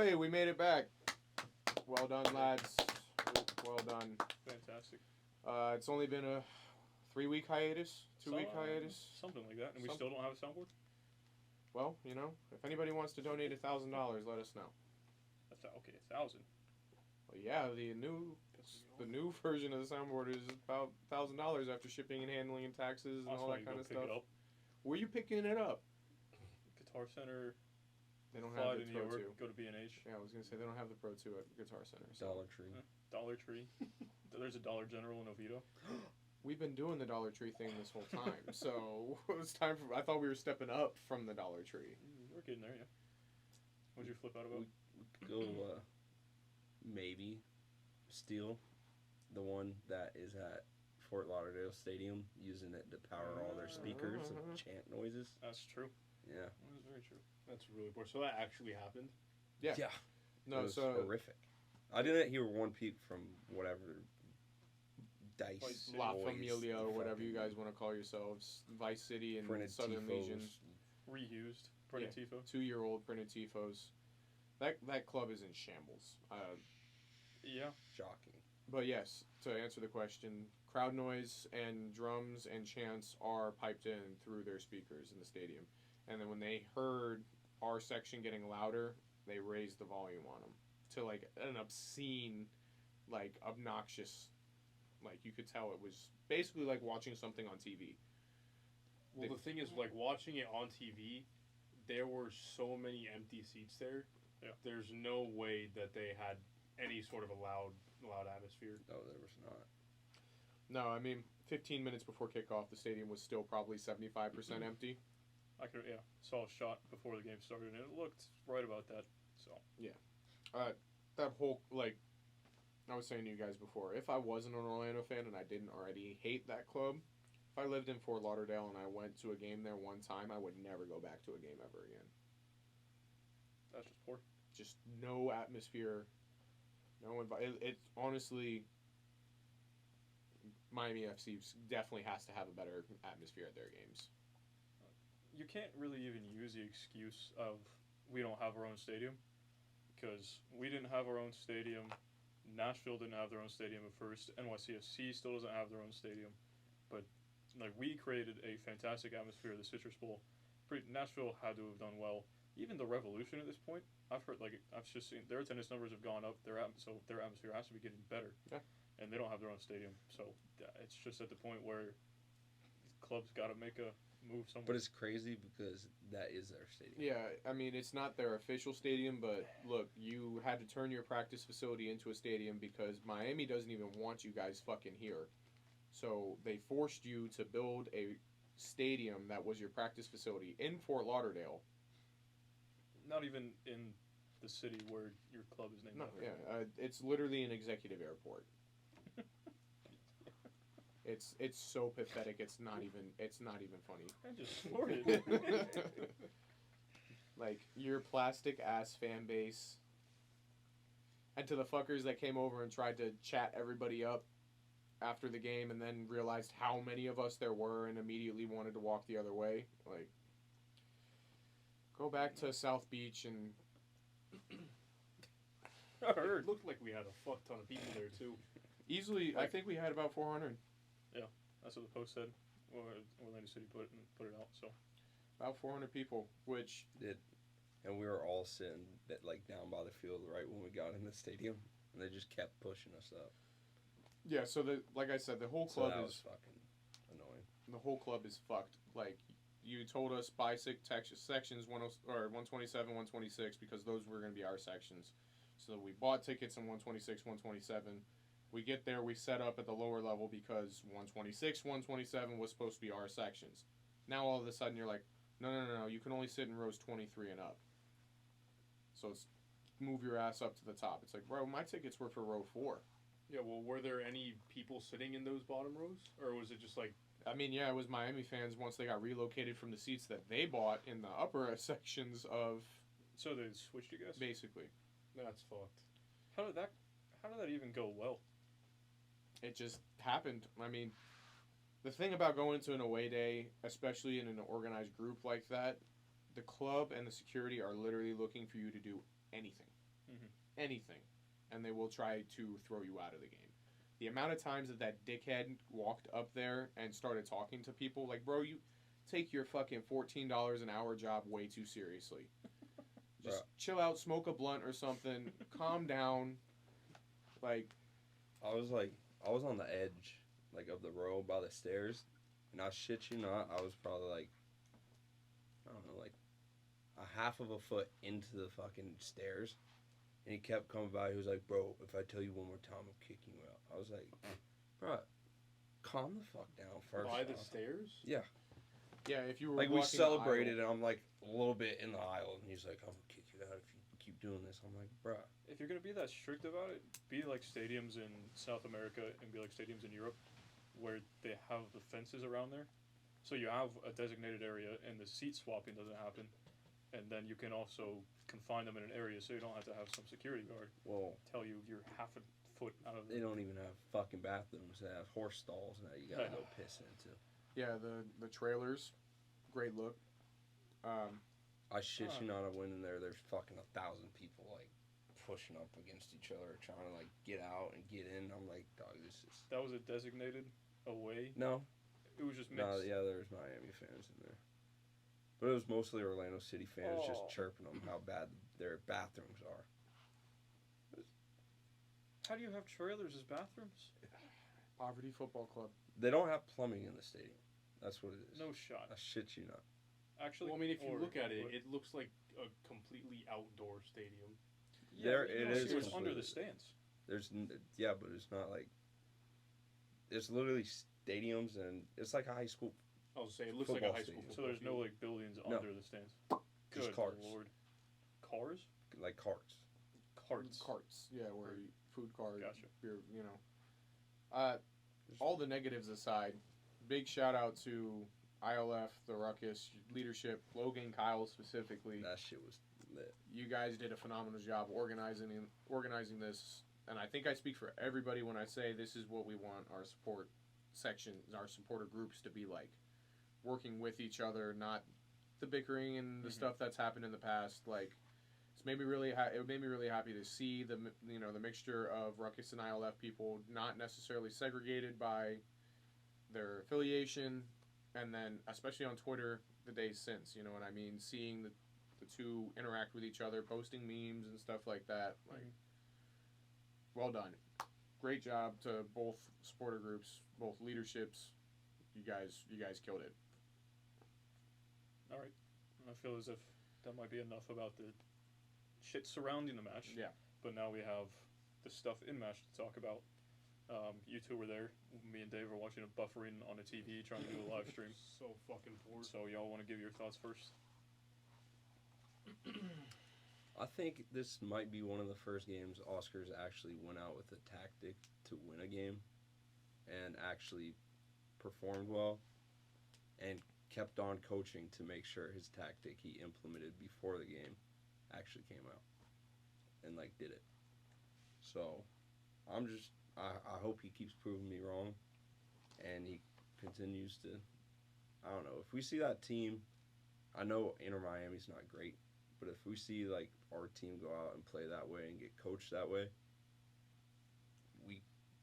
Hey, we made it back. Well done, lads. Well done. Fantastic. It's only been a 3-week hiatus, 2-week hiatus. Something like that, and we still don't have a soundboard? Well, you know, if anybody wants to donate $1,000, let us know. That's okay, 1,000. Well, yeah, the new version of the soundboard is about $1,000 after shipping and handling and taxes and all that kind of stuff. Where are you picking it up? Guitar Center. They don't have the Pro 2. Go to B&H. Yeah, I was gonna say they don't have the Pro 2 at Guitar Center. So. Dollar Tree. Dollar Tree. There's a Dollar General in Oviedo. We've been doing the Dollar Tree thing this whole time, so it's time for. I thought we were stepping up from the Dollar Tree. We're getting there, yeah. What'd you flip out about? We go maybe steal the one that is at Fort Lauderdale Stadium, using it to power all their speakers and chant noises. That's true. Yeah. That's very true. That's really poor. So that actually happened? Yeah. Yeah. No, it was so horrific. I didn't hear one peep from whatever Dice, La Familia, or whatever you guys want to call yourselves, Vice City and printed Southern tifos. Legion, Reused printed tifo. 2-year-old printed tifos. That club is in shambles. Yeah. Shocking. But yes, to answer the question, crowd noise and drums and chants are piped in through their speakers in the stadium. And then when they heard our section getting louder, they raised the volume on them to like an obscene, like obnoxious, like you could tell it was basically like watching something on TV. Well, the thing is, like watching it on TV, there were so many empty seats there. Yeah. There's no way that they had any sort of a loud atmosphere. No, there was not. No, I mean, 15 minutes before kickoff, the stadium was still probably 75% empty. I saw a shot before the game started, and it looked right about that. So yeah, that whole like I was saying to you guys before, if I wasn't an Orlando fan and I didn't already hate that club, if I lived in Fort Lauderdale and I went to a game there one time, I would never go back to a game ever again. That's just poor. Just no atmosphere, no it's honestly. Miami FC definitely has to have a better atmosphere at their games. You can't really even use the excuse of we don't have our own stadium, because we didn't have our own stadium. Nashville didn't have their own stadium at first. NYCFC still doesn't have their own stadium, but like we created a fantastic atmosphere at the Citrus Bowl. Nashville had to have done well. Even the Revolution at this point, I've just seen their attendance numbers have gone up. So their atmosphere has to be getting better. Yeah. And they don't have their own stadium, so it's just at the point where clubs got to make a move somewhere. But it's crazy because that is their stadium. Yeah, I mean, it's not their official stadium, but look, you had to turn your practice facility into a stadium because Miami doesn't even want you guys fucking here. So they forced you to build a stadium that was your practice facility in Fort Lauderdale. Not even in the city where your club is named after. Yeah, it's literally an executive airport. It's so pathetic. It's not even funny. I just snorted. Like your plastic ass fan base, and to the fuckers that came over and tried to chat everybody up after the game, and then realized how many of us there were, and immediately wanted to walk the other way. Like, go back to South Beach and. It looked like we had a fuck ton of people there too. Easily, I think we had about 400. Yeah, that's what the Post said. Orlando City put it out. So about 400 people, which and we were all sitting like down by the field right when we got in the stadium, and they just kept pushing us up. Yeah, so like I said, the whole club was fucking annoying. The whole club is fucked. Like you told us, buy sections 127, 126 because those were going to be our sections. So we bought tickets in 126, 127. We get there, we set up at the lower level because 126, 127 was supposed to be our sections. Now all of a sudden you're like, no, you can only sit in rows 23 and up. So it's move your ass up to the top. It's like, bro, my tickets were for row 4. Yeah, well, were there any people sitting in those bottom rows? Or was it just like... I mean, yeah, it was Miami fans once they got relocated from the seats that they bought in the upper sections of... So they switched you guys? Basically. That's fucked. How did that even go well? It just happened. I mean, the thing about going to an away day, especially in an organized group like that, the club and the security are literally looking for you to do anything. anything, and they will try to throw you out of the game. The amount of times that dickhead walked up there and started talking to people, like, bro, you take your fucking $14 an hour job way too seriously. Just chill out, smoke a blunt or something, calm down. Like, I was on the edge, like, of the row by the stairs, and I shit you not, I was probably like, I don't know, like a half of a foot into the fucking stairs, and he kept coming by. He was like, bro, if I tell you one more time, I'm kicking you out. I was like, bro, calm the fuck down first. By the stairs? Yeah. Yeah, if you were like, we walking celebrated, the aisle, and I'm like a little bit in the aisle, and he's like, I'm gonna kick you out if you keep doing this. I'm like, bro. If you're gonna be that strict about it, be like stadiums in South America and be like stadiums in Europe, where they have the fences around there, so you have a designated area and the seat swapping doesn't happen, and then you can also confine them in an area so you don't have to have some security guard tell you you're half a foot out of. They don't even have fucking bathrooms. They have horse stalls that you gotta go piss into. yeah, the trailers, great look. I shit you not, I went in there. There's fucking 1,000 people like pushing up against each other, trying to like get out and get in. I'm like, dog, this is. That was a designated away. No. It was just mixed. No, yeah, there's Miami fans in there, but it was mostly Orlando City fans just chirping them how bad their bathrooms are. How do you have trailers as bathrooms? Poverty Football Club. They don't have plumbing in the stadium. That's what it is. No shot. I shit you not. Actually, well, I mean, if you look at it, it looks like a completely outdoor stadium. Yeah, it is. It's under the stands. But it's not like. It's literally stadiums, and it's like a high school. I was saying, it looks like a high school. So there's no like buildings under the stands. Just Good cars. Lord. Cars? Like carts. Carts. Yeah, where food cart. Gotcha. Beer, you know. All the negatives aside, big shout out to ILF, the Ruckus leadership, Logan, Kyle specifically. That shit was lit. You guys did a phenomenal job organizing this, and I think I speak for everybody when I say this is what we want our support section, our supporter groups to be like, working with each other, not the bickering and the stuff that's happened in the past. Like, it made me really happy to see the mixture of Ruckus and ILF people, not necessarily segregated by their affiliation, and then especially on Twitter the days since, you know what I mean, seeing the two interact with each other, posting memes and stuff like that. Like, well done, great job to both supporter groups, both leaderships. You guys killed it. All right, I feel as if that might be enough about the shit surrounding the match. Yeah. But now we have the stuff in match to talk about. You two were there. Me and Dave were watching it buffering on a TV, trying to do a live stream. So fucking bored. So y'all want to give your thoughts first? I think this might be one of the first games Oscars actually went out with a tactic to win a game and actually performed well and kept on coaching to make sure his tactic he implemented before the game actually came out and like did it. So I hope he keeps proving me wrong and he continues to, I don't know, if we see that team, I know Inter Miami's not great, but if we see like our team go out and play that way and get coached that way, we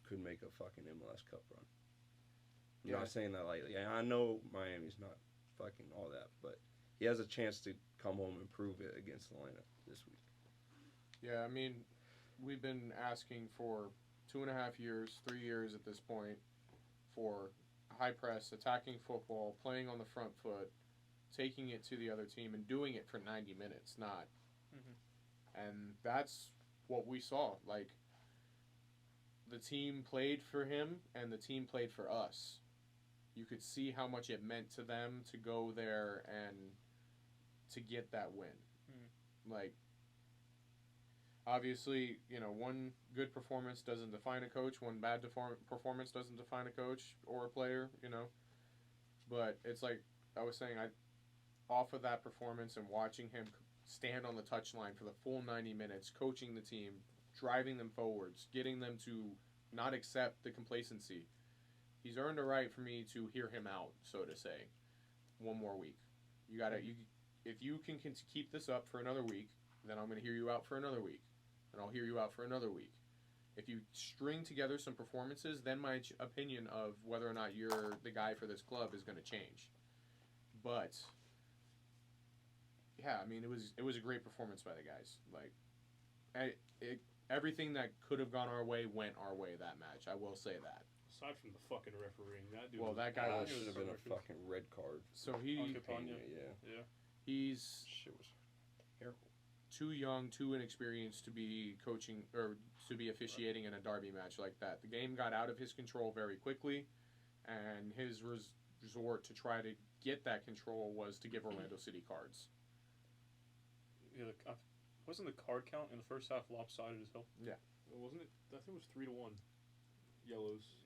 could make a fucking MLS Cup run. I'm not saying that lightly. I know Miami's not fucking all that, but he has a chance to come home and prove it against Atlanta this week. Yeah, I mean, we've been asking for 2.5 years, 3 years at this point, for high press, attacking football, playing on the front foot, taking it to the other team, and doing it for 90 minutes, not. And that's what we saw. Like, the team played for him, and the team played for us. You could see how much it meant to them to go there and to get that win. Like, obviously, you know, one good performance doesn't define a coach. One bad performance doesn't define a coach or a player, you know. But it's like I was saying, off of that performance and watching him stand on the touchline for the full 90 minutes, coaching the team, driving them forwards, getting them to not accept the complacency. He's earned a right for me to hear him out, so to say, one more week. If you can keep this up for another week, then I'm going to hear you out for another week. and I'll hear you out for another week. If you string together some performances, then my opinion of whether or not you're the guy for this club is going to change. But yeah, I mean, it was a great performance by the guys. Like, everything that could have gone our way went our way that match. I will say that. Aside from the fucking refereeing, that dude. Well, that guy That was should have been a horrific. fucking red card. so he On Campagna. Yeah. he's Shit was terrible. too young, too inexperienced to be coaching or to be officiating in a derby match like that. The game got out of his control very quickly, and his resort to try to get that control was to give Orlando City cards. Yeah, wasn't the card count in the first half lopsided as hell? Wasn't it? I think it was 3-1. Yellows.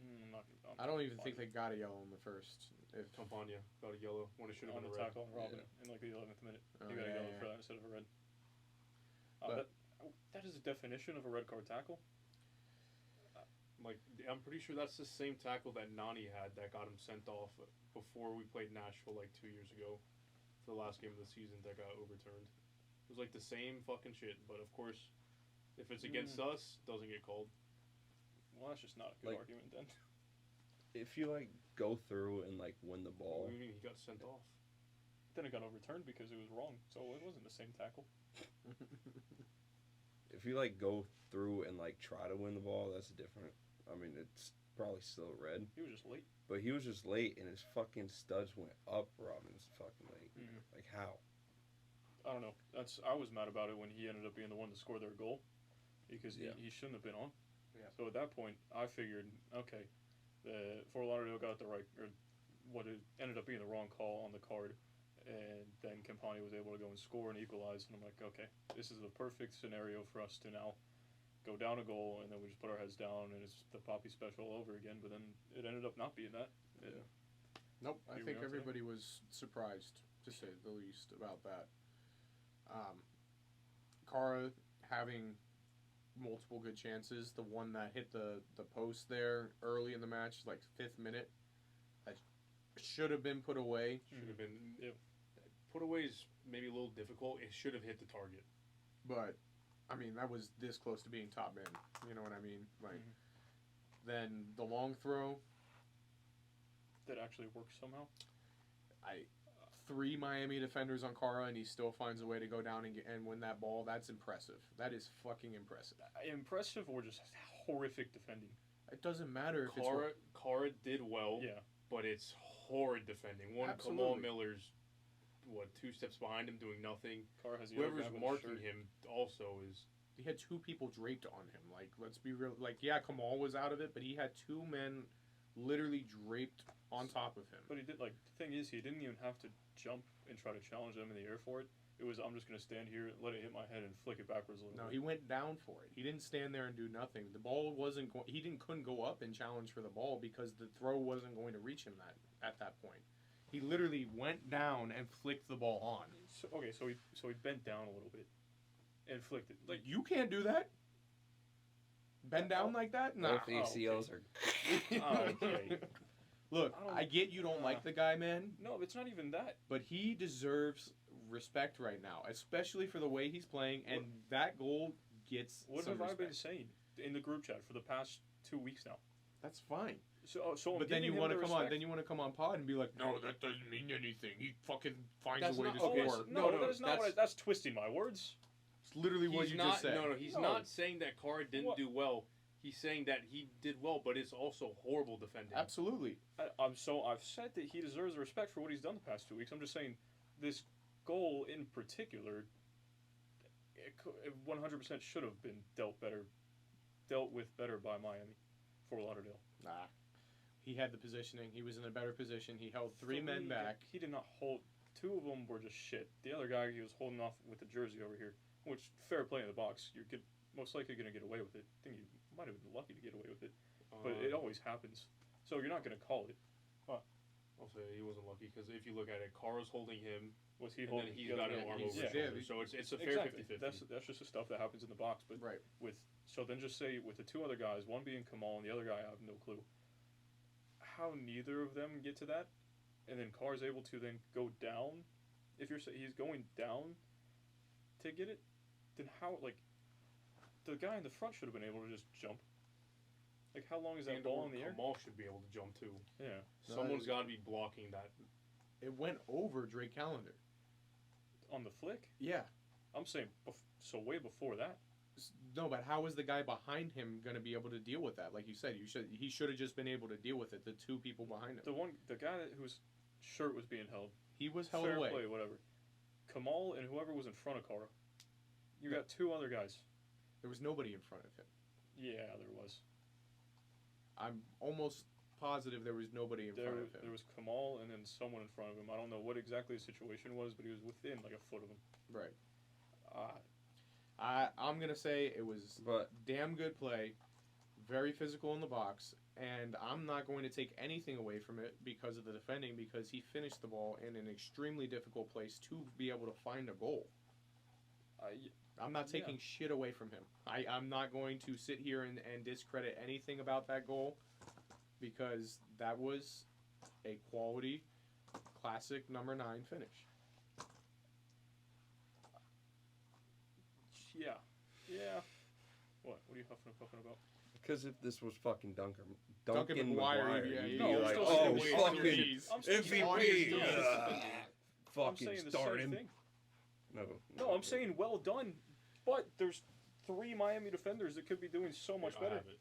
I don't even think they got a yellow in the first. If Campagna got a yellow when it should have on been the a red. tackle on Robin in like the 11th minute. Oh, He got a yeah, yellow yeah. for that instead of a red. But- That is the definition of a red card tackle. Like, I'm pretty sure that's the same tackle that Nani had that got him sent off before we played Nashville like 2 years ago. For the last game of the season that got overturned. It was like the same fucking shit, but of course, if it's against us, doesn't get called. Well, that's just not a good Like- argument then. If you like go through and like win the What ball, do you mean he got sent off? Then it got overturned because it was wrong, so it wasn't the same tackle. if you like go through and like try to win the ball, that's different. I mean, it's probably still red, He was just late. but he was just late and his fucking studs went up Robin's fucking late. Mhm. Like how? I don't know. I was mad about it when he ended up being the one to score their goal because Yeah. he shouldn't have been on. Yeah. So at that point, I figured, okay, the Fort Lauderdale got the right, or what it ended up being the wrong call on the card, and then Campagna was able to go and score and equalize, and I'm like, okay, this is the perfect scenario for us to now go down a goal, and then we just put our heads down, and it's the Poppy special all over again. But then it ended up not being that. And Nope, I Here we think are today. everybody was surprised, to say the least, about that. Kara having multiple good chances. The one that hit the post there early in the match, like 5th minute, that should have been put away. Should have been. Yep. Put away is maybe a little difficult. It should have hit the target. But, I mean, that was this close to being top in. You know what I mean? Like, then the long throw, that actually worked somehow. 3 Miami defenders on Kara, and he still finds a way to go down and win that ball. That's impressive. That is fucking impressive. Impressive or just horrific defending. It doesn't matter if Kara did well, Yeah. but it's horrid defending. One Absolutely. Kamal Miller's, 2 steps behind him doing nothing. Carr has the other Whoever's guy with marking the shirt. him also is. he had 2 people draped on him. Like, let's be real. Like, yeah, Kamal was out of it, but he had 2 men literally draped on top of him. But he did, like, the thing is, he didn't even have to jump and try to challenge them in the air for it. It was, I'm just going to stand here, let it hit my head, and flick it backwards a little No, bit. he went down for it. He didn't stand there and do nothing. The ball wasn't going. Couldn't go up and challenge for the ball because the throw wasn't going to reach him at that point. He literally went down and flicked the ball on. So, okay, so he bent down a little bit and flicked it. Like, you can't do that. Bend down like that? Nah. Both ACLs are. Okay. Look, I don't- I get you don't like the guy, man, No, it's not even that. but he deserves respect right now, especially for the way he's playing, and that goal gets What some have I been respect. saying in the group chat for the past 2 weeks now? That's fine. So I'm But then giving you him want to the come on. respect. Then you want to come on pod and be like, "No, that doesn't mean anything. He fucking finds That's a way not- to okay, score." No, No, that is not what that's- that's twisting my words. It's literally what He's you not. just said. No, he's No. not saying that Kara didn't What? do well. He's saying that he did well, but it's also horrible defending. Absolutely. I've said that he deserves respect for what he's done the past 2 weeks. I'm just saying this goal in particular, it 100% should have been dealt with better by Miami, Fort Lauderdale. Nah. He had the positioning. He was in a better position. He held 3 men back. He did not hold. 2 of them were just shit. The other guy, he was holding off with the jersey over here, which fair play in the box. You're most likely going to get away with it. I think you might have been lucky to get away with it, but it always happens. So you're not going to call it. I'll say he wasn't lucky because if you look at it, Kara's holding him, Was he and holding? then he's the other got an guy? arm He's- over his yeah. shoulder. So it's a fair Exactly. 50-50. That's just the stuff that happens in the box. But Right. so then just say with the 2 other guys, one being Kamal and the other guy, I have no clue how neither of them get to that, and then Carr's able to then go down. If you're saying he's going down to get it, then how the guy in the front should have been able to just jump. Like, how long is that And ball or in the air? Kamal should be able to jump too. Yeah. No, Someone's got to be blocking that. It went over Drake Callender. On the flick? Yeah. I'm saying, so way before that. No, but how is the guy behind him going to be able to deal with that? Like you said, he should have just been able to deal with it. The two people behind him. The guy whose shirt was being held. He was held Fair away. play, whatever. Kamal and whoever was in front of Kara. You got two other guys. There was nobody in front of him. Yeah, there was. I'm almost positive there was nobody in front of him. There was Kamal and then someone in front of him. I don't know what exactly the situation was, but he was within like a foot of him. Right. Uh, I'm going to say it was damn good play, very physical in the box, and I'm not going to take anything away from it because of the defending, because he finished the ball in an extremely difficult place to be able to find a goal. I'm not taking shit away from him. I'm not going to sit here and discredit anything about that goal, because that was a quality, classic number 9 finish. Yeah. Yeah. What? What are you huffing and puffing about? Because if this was fucking Duncan McGuire, yeah, you'd yeah, be yeah. like, Still oh, saying fucking MVP. I'm still saying MVP. I'm Fucking saying the start same him. thing. No, I'm saying well done, but there's 3 Miami defenders that could be doing so much I better. have it.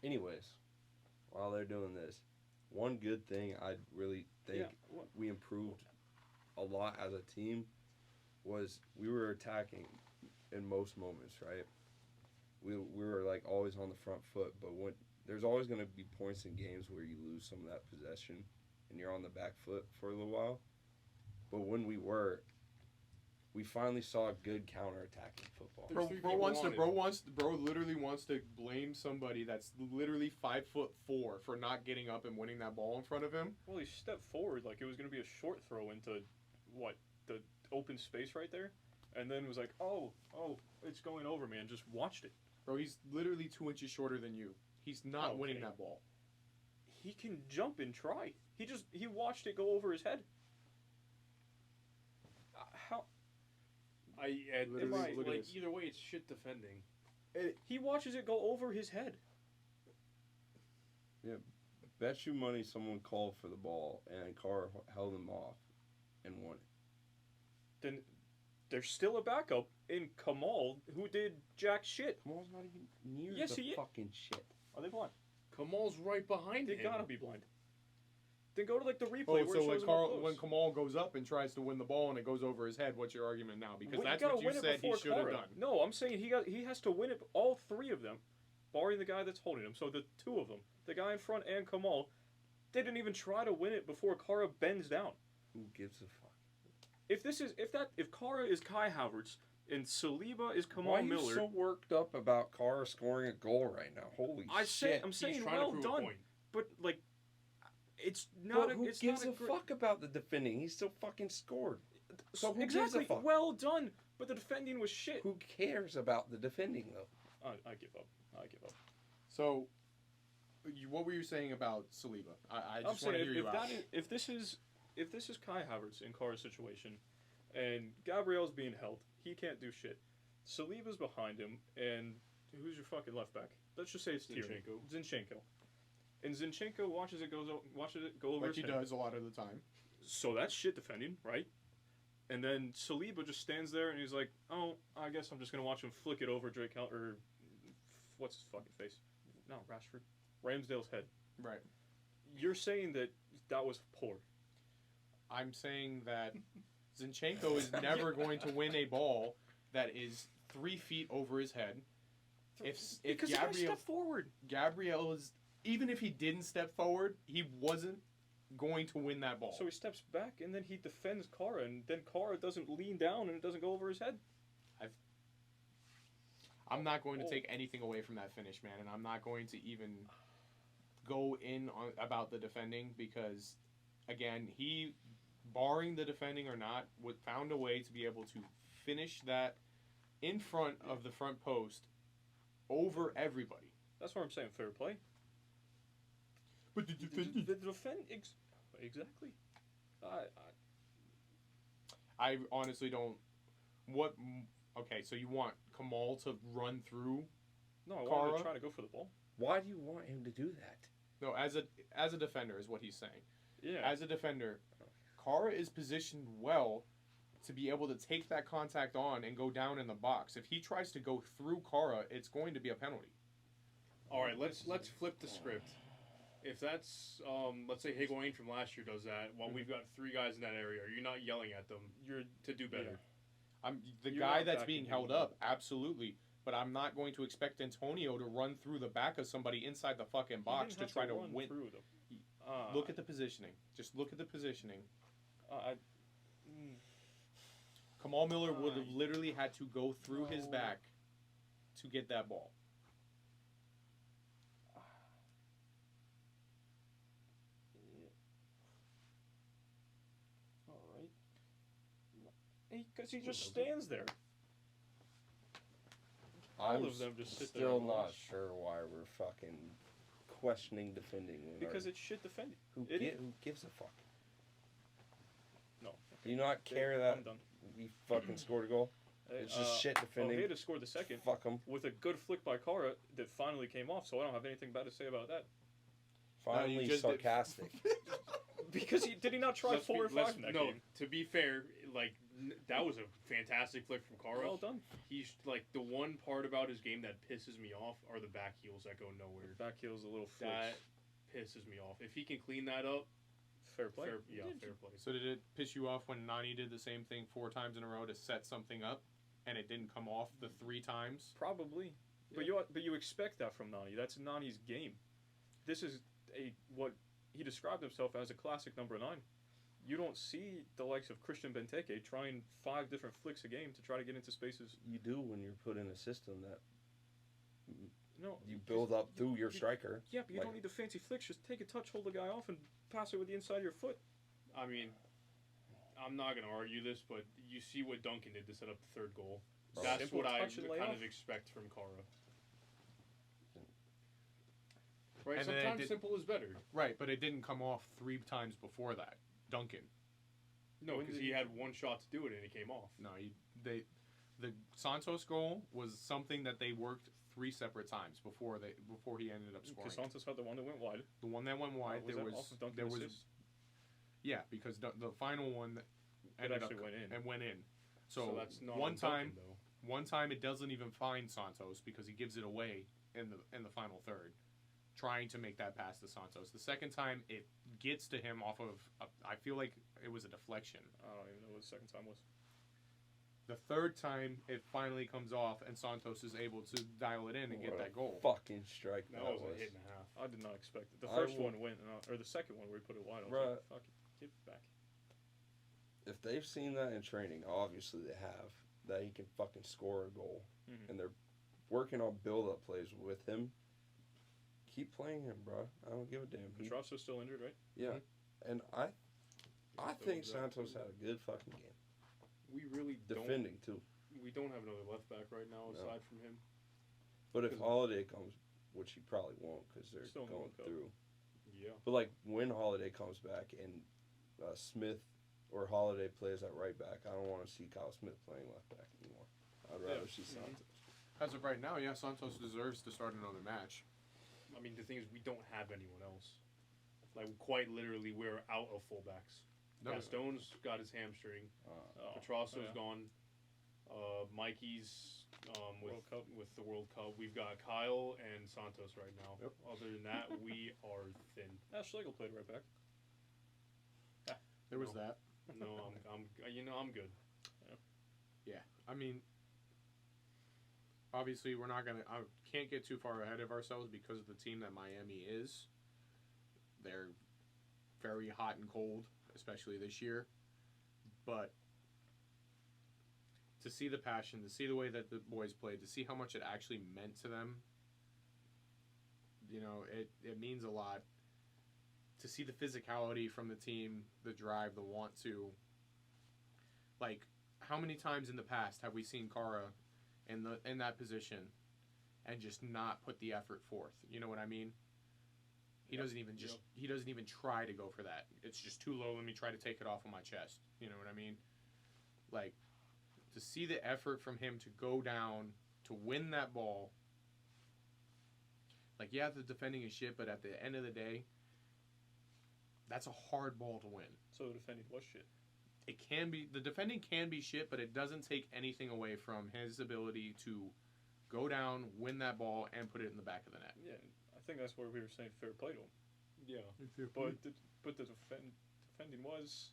Anyways, while they're doing this, one good thing I really think we improved a lot as a team was we were attacking in most moments, right? We were like always on the front foot, but when there's always going to be points in games where you lose some of that possession and you're on the back foot for a little while. But when we finally saw good counterattacking football. Bro literally wants to blame somebody that's literally 5'4" for not getting up and winning that ball in front of him. Well, he stepped forward like it was going to be a short throw into the open space right there, and then was like, oh, it's going over me, and just watched it. Bro, he's literally 2 inches shorter than you. He's not winning that ball. He can jump and try. He watched it go over his head. How? Literally, look at this. Either way, it's shit defending. He watches it go over his head. Bet you money someone called for the ball and Carr held him off and won it. Then there's still a backup in Kamal who did jack shit. Kamal's not even near Yes, the he is. fucking shit. Are they blind? Kamal's right behind They him. gotta be blind. Then go to like the replay Oh, where so it shows him up close. when Kamal goes up and tries to win the ball and it goes over his head, what's your argument now? Because Well, that's gotta what you win it said he before should have Kara. done. No, I'm saying he has to win it. All 3 of them, barring the guy that's holding him. So the 2 of them, the guy in front and Kamal, they didn't even try to win it before Kara bends down. Who gives a fuck? If Kara is Kai Havertz and Saliba is Kamal Why are you Miller, so worked up about Carr scoring a goal right now? Holy shit! I'm saying He's trying well to prove a done, point. but like, it's not. But who it's gives not a great- fuck about the defending? He still fucking scored. So who exactly. gives a fuck? Well done, but the defending was shit. Who cares about the defending though? I give up. I give up. So, what were you saying about Saliba? I I'm just want to saying hear you out. if this is Kai Havertz in Kara's situation, and Gabriel's being held, he can't do shit. Saliba's behind him, and who's your fucking left back? Let's just say it's Tierney. Zinchenko. And Zinchenko watches it go over Like his he head. does a lot of the time. So that's shit defending, right? And then Saliba just stands there and he's like, oh, I guess I'm just going to watch him flick it over Drake or what's his fucking face? No, Rashford. Ramsdale's head. Right. You're saying that was poor. I'm saying that Zinchenko is never going to win a ball that is 3 feet over his head. If Because Gabriel he stepped forward. Gabriel is, even if he didn't step forward, he wasn't going to win that ball. So he steps back and then he defends Kara, and then Kara doesn't lean down and it doesn't go over his head. I'm not going to take anything away from that finish, man, and I'm not going to even go in on about the defending because, again, he, barring the defending or not, found a way to be able to finish that in front of the front post over everybody. That's what I'm saying, fair play. But the defending... Exactly. I honestly don't... Okay, so you want Kamal to run through? No, I want him Kara? to try to go for the ball. Why do you want him to do that? No, as a defender is what he's saying. Yeah. As a defender, Kara is positioned well to be able to take that contact on and go down in the box. If he tries to go through Kara, it's going to be a penalty. All right, let's flip the script. If that's let's say Higuain from last year does that, while we've got 3 guys in that area, are you not yelling at them? You're to do better. I'm the You're guy not that's backing being held him up, absolutely. But I'm not going to expect Antonio to run through the back of somebody inside the fucking box to try to win. Through them. Look at the positioning. Just look at the positioning. Kamal Miller would have literally had to go through his back to get that ball. All right. Because he just stands there. All I'm of them just sit there still and not watch. sure why we're fucking questioning defending. When Because our, it's shit defending. who gives a fuck? No. Do you not care I'm that done. we fucking scored a goal? It's just shit Oh, defending. he had to score the second Fuck them. with a good flick by Kara that finally came off, so I don't have anything bad to say about that. Finally just did- sarcastic. Because did he not try Let's 4 or be- 5 let's- in that no, game? to be fair, like that was a fantastic flick from Kara. Well done. He's like the one part about his game that pisses me off are the back heels that go nowhere. Back heel's a little flicks. That pisses me off. If he can clean that up, Fair play. fair play. So did it piss you off when Nani did the same thing 4 times in a row to set something up, and it didn't come off the 3 times? Probably. But you expect that from Nani. That's Nani's game. This is what he described himself as a classic number 9. You don't see the likes of Christian Benteke trying 5 different flicks a game to try to get into spaces. You do when you're put in a system that No, you build up through your striker. Yeah, but you Like- don't need the fancy flicks. Just take a touch, hold the guy off, and pass it with the inside of your foot. I mean, I'm not gonna argue this, but you see what Duncan did to set up the 3rd goal. Bro. That's Simple what I touch and lay kind off. of expect from Kara. Right, And then it sometimes did- simple is better. Right, but it didn't come off 3 times before that. Duncan. No, When because did he he- had one shot to do it and it came off. No, the Santos goal was something that they worked 3 separate times before he ended up scoring. Because Santos had the one that went wide. The one that went wide, was there that was off of Duncan's assist? yeah, because the final one It ended up actually went in. and went in. So, that's not one on time, Duncan, though. one time it doesn't even find Santos because he gives it away in the final third, trying to make that pass to Santos. The second time it gets to him off of I feel like it was a deflection. I don't even know what the second time was. The third time it finally comes off and Santos is able to dial it in and What get a that goal. Fucking strike That was a hit and a half. I did not expect it. The I first will- one went, or the second one where he put it wide. I was Bruh. like, fuck it, give it back. If they've seen that in training, obviously they have, that he can fucking score a goal, Mhm. and they're working on build-up plays with him. Keep playing him, bro. I don't give a damn. Petrosso's still injured, right? Yeah, and I Still think is Santos had a good fucking game, We really defending too. we don't have another left back right now aside from him. But if Because- Holiday comes, which he probably won't, because they're Still in the going World Cup. through. Yeah. But like when Holiday comes back and Smith or Holiday plays at right back, I don't want to see Kyle Smith playing left back anymore. I'd rather see Santos. As of right now, yeah, Santos deserves to start another match. I mean, the thing is, we don't have anyone else. Like, quite literally, we're out of fullbacks. No. Gaston's got his hamstring. Oh, Petrosso's yeah. gone. Mikey's World Cup. with the World Cup. We've got Kyle and Santos right now. Yep. Other than that, we are thin. Schlegel played right back. There was No. that. No, I'm good. Yeah, I mean, obviously we're not gonna. I can't get too far ahead of ourselves because of the team that Miami is. They're very hot and cold, especially this year. But to see the passion, to see the way that the boys played, to see how much it actually meant to them, you know, it means a lot. To see the physicality from the team, the drive, the want to. Like, how many times in the past have we seen Kara in that position and just not put the effort forth? You know what I mean? He Yep. doesn't even he doesn't even try to go for that. It's just too low. Let me try to take it off of my chest. You know what I mean? Like, to see the effort from him to go down to win that ball. Like, yeah, the defending is shit, but at the end of the day, that's a hard ball to win. So the defending was shit. It can be, the defending can be shit, but it doesn't take anything away from his ability to go down, win that ball, and put it in the back of the net. Yeah, I think that's where we were saying fair play to him. Yeah. But the defending was.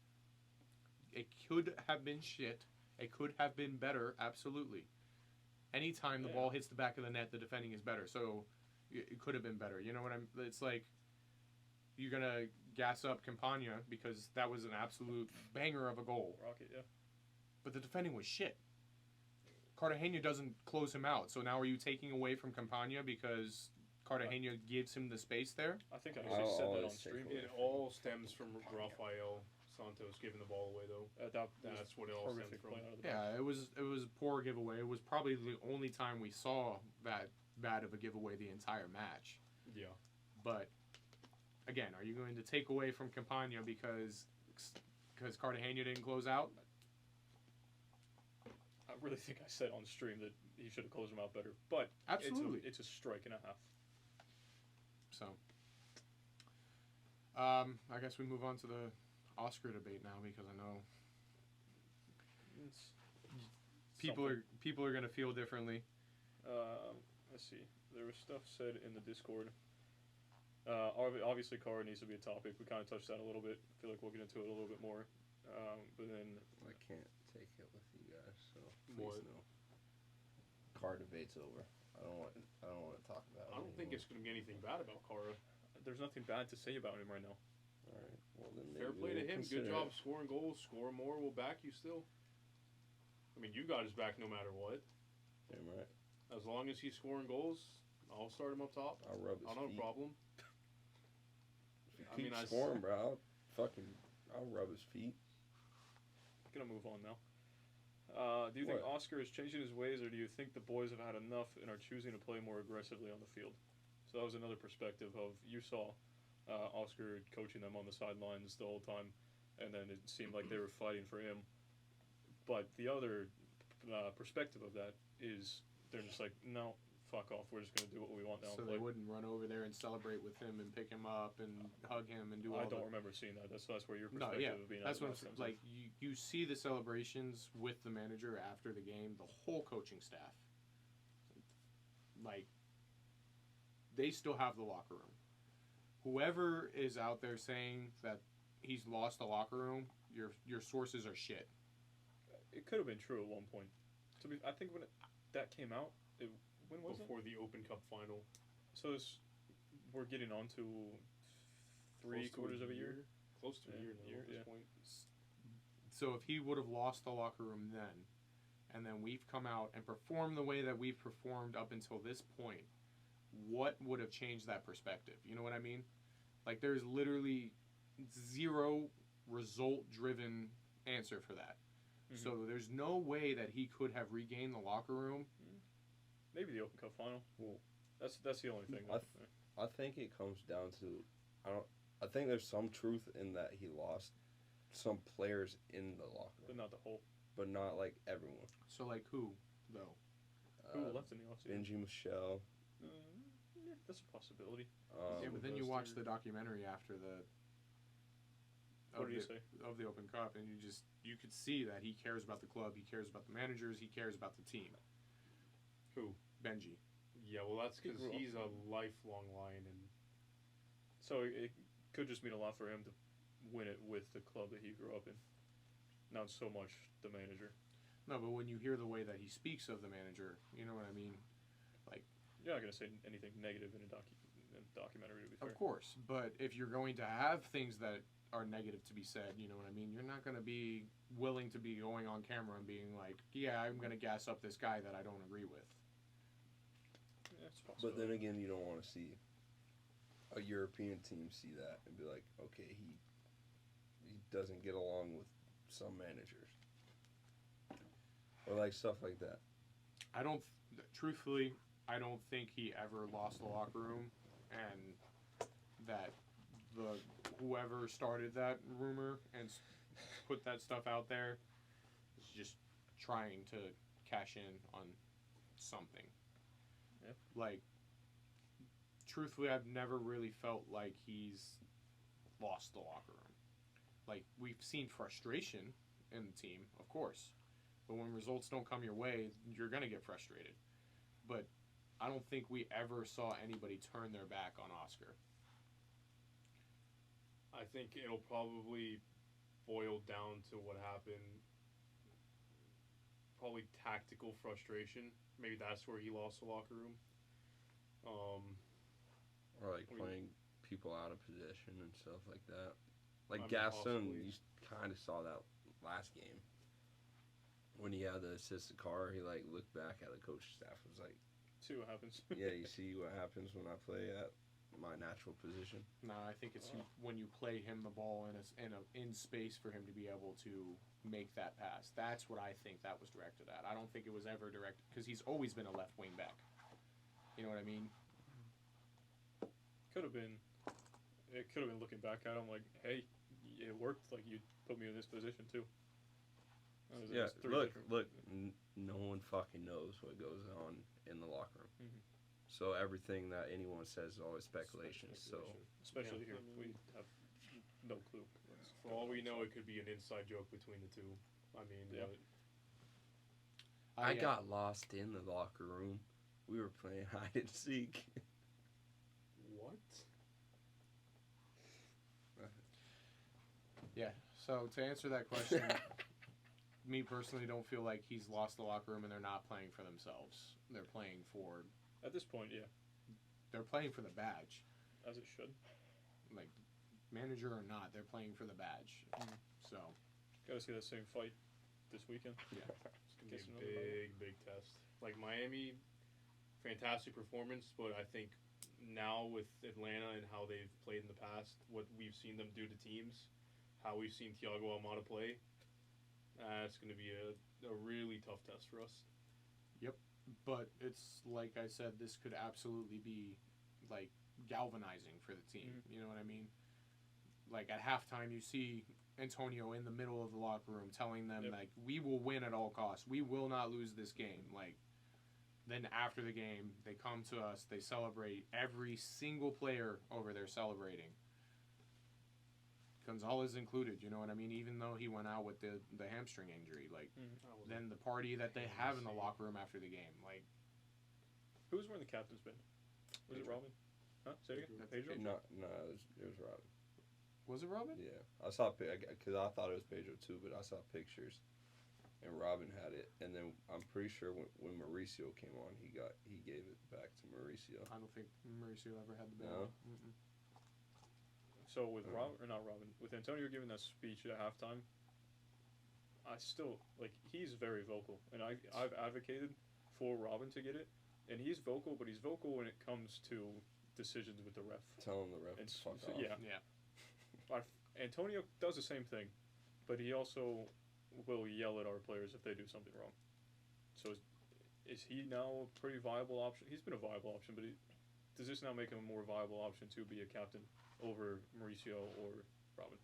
It could have been shit. It could have been better, absolutely. Anytime the ball hits the back of the net, the defending is better. So it could have been better. You know what I'm... It's like you're going to gas up Campagna because that was an absolute banger of a goal. Rocket, yeah. But the defending was shit. Cartagena doesn't close him out. So now are you taking away from Campagna because Cartagena gives him the space there? I think I actually said that on always stream. take It all stems from Rafael Santos giving the ball away, though. That's what it all stems Horrific from. play out of the Yeah, it was a poor giveaway. It was probably the only time we saw that bad of a giveaway the entire match. Yeah. But again, are you going to take away from Campagna because Cartagena didn't close out? I really think I said on stream that he should have closed him out better. But Absolutely. it's a strike and a half. So, I guess we move on to the Oscar debate now because I know It's people are going to feel differently. Let's see. There was stuff said in the Discord. Obviously, Cara needs to be a topic. We kind of touched that a little bit. I feel like we'll get into it a little bit more. But then I can't take it with you guys, so What? please no. Car debate's over. I don't want to talk about it. I don't think it's going to be anything bad about Cara. there's nothing bad to say about him right now. All right. Well, then Fair maybe play to we'll him. consider Good job it. scoring goals. Score more. We'll back you still. I mean, you got his back no matter what. Damn right. As long as he's scoring goals, I'll start him up top. I'll rub his I don't have a feet. problem. If he I mean, keeps scoring, bro, I'll rub his feet. Gonna move on now. Do you think What? Oscar is changing his ways, or do you think the boys have had enough and are choosing to play more aggressively on the field? So that was another perspective of you saw Oscar coaching them on the sidelines the whole time, and then it seemed like they were fighting for him. But the other perspective of that is they're just like, no, fuck off. We're just gonna do what we want now. So they wouldn't run over there and celebrate with him and pick him up and hug him and do all I don't that. remember seeing that. That's where your No, perspective yeah, of being that's what I'm comes saying. Like you see the celebrations with the manager after the game, the whole coaching staff. Like they still have the locker room. Whoever is out there saying that he's lost the locker room, your sources are shit. It could have been true at one point. I think when that came out, when was it? Before the Open Cup final. So we're getting on to three quarters of a year. Close to a year now at this yeah. point. So if he would have lost the locker room then, and then we've come out and performed the way that we've performed up until this point, what would have changed that perspective? You know what I mean? Like there's literally zero result-driven answer for that. Mhm. So there's no way that he could have regained the locker room. Maybe the Open Cup final. Well, That's the only thing. I think it comes down to I think there's some truth in that he lost some players in the locker but room, not the whole. but not like everyone. So like who though? Who left in the offseason? Benji Michelle. Yeah, that's a possibility. Yeah, but then you watch the documentary after What did he say? of the Open Cup, and you could see that he cares about the club, he cares about the managers, he cares about the team. Who? Benji. Yeah, well, that's because He grew up. he's a lifelong Lion, and So it could just mean a lot for him to win it with the club that he grew up in. Not so much the manager. No, but when you hear the way that he speaks of the manager, you know what I mean? You're not gonna say anything negative in a documentary, to be fair. Of course, but if you're going to have things that are negative to be said, you know what I mean? You're not going to be willing to be going on camera and being like, yeah, I'm going to gas up this guy that I don't agree with. Yeah, it's possible. But then again, you don't want to see a European team see that and be like, okay, he doesn't get along with some managers, or like stuff like that. Truthfully, I don't think he ever lost the locker room, and that whoever started that rumor and put that stuff out there is just trying to cash in on something. Yep. Like, truthfully, I've never really felt like he's lost the locker room. Like, we've seen frustration in the team, of course. But when results don't come your way, you're going to get frustrated. But I don't think we ever saw anybody turn their back on Oscar. I think it'll probably boil down to what happened. Probably tactical frustration. Maybe that's where he lost the locker room. Or like playing people out of position and stuff like that. Like I mean, Gaston, possibly. you kind of saw that last game. When he had the assisted car, he like looked back at the coaching staff and was like, See what happens. yeah, you see what happens when I play at my natural position. No, I think it's when you play him the ball in space for him to be able to make that pass. That's what I think that was directed at. I don't think it was ever directed because he's always been a left wing back. You know what I mean? Could have been. It could have been looking back at him like, hey, it worked. Like you put me in this position too. Yeah, look. No one fucking knows what goes on in the locker room. Mhm. So everything that anyone says is always speculation. So Especially Yeah, here, I mean- we have no clue. For all we know, it could be an inside joke between the two. I mean, Yeah. I got lost in the locker room. We were playing hide and seek. what? Yeah. So to answer that question, me personally don't feel like he's lost the locker room and they're not playing for themselves. They're playing for At this point, yeah, they're playing for the badge. as it should. Like manager or not, they're playing for the badge. Mhm. So Got to see that same fight this weekend. It's gonna Guess be another a big test. Like Miami, fantastic performance, but I think now with Atlanta and how they've played in the past, what we've seen them do to teams, how we've seen Thiago Almada play, it's going to be a really tough test for us. but it's like I said, this could absolutely be like galvanizing for the team. Mhm. You know what I mean? Like at halftime, you see Antonio in the middle of the locker room telling them Yep. like, "We will win at all costs. We will not lose this game." Like, then after the game, they come to us. They celebrate every single player over there celebrating. Gonzalez included. You know what I mean? Even though he went out with the hamstring injury, like then the party that they have in the locker room after the game, like. Who was wearing the captain's pin? Was it Robin? Huh? Say it again. Pedro? No, it was Robin. Was it Robin? Yeah, I saw because I thought it was Pedro too, but I saw pictures, and Robin had it, and then I'm pretty sure when Mauricio came on, he gave it back to Mauricio. I don't think Mauricio ever had the No? ball. Mm-mm. So with with Antonio giving that speech at halftime, I still like he's very vocal, and I've advocated for Robin to get it, and he's vocal, but he's vocal when it comes to decisions with the ref. Telling the ref And to fuck so, off. yeah, Antonio does the same thing, but he also will yell at our players if they do something wrong. So is he now a pretty viable option? He's been a viable option, but does this now make him a more viable option to be a captain over Mauricio or Robin?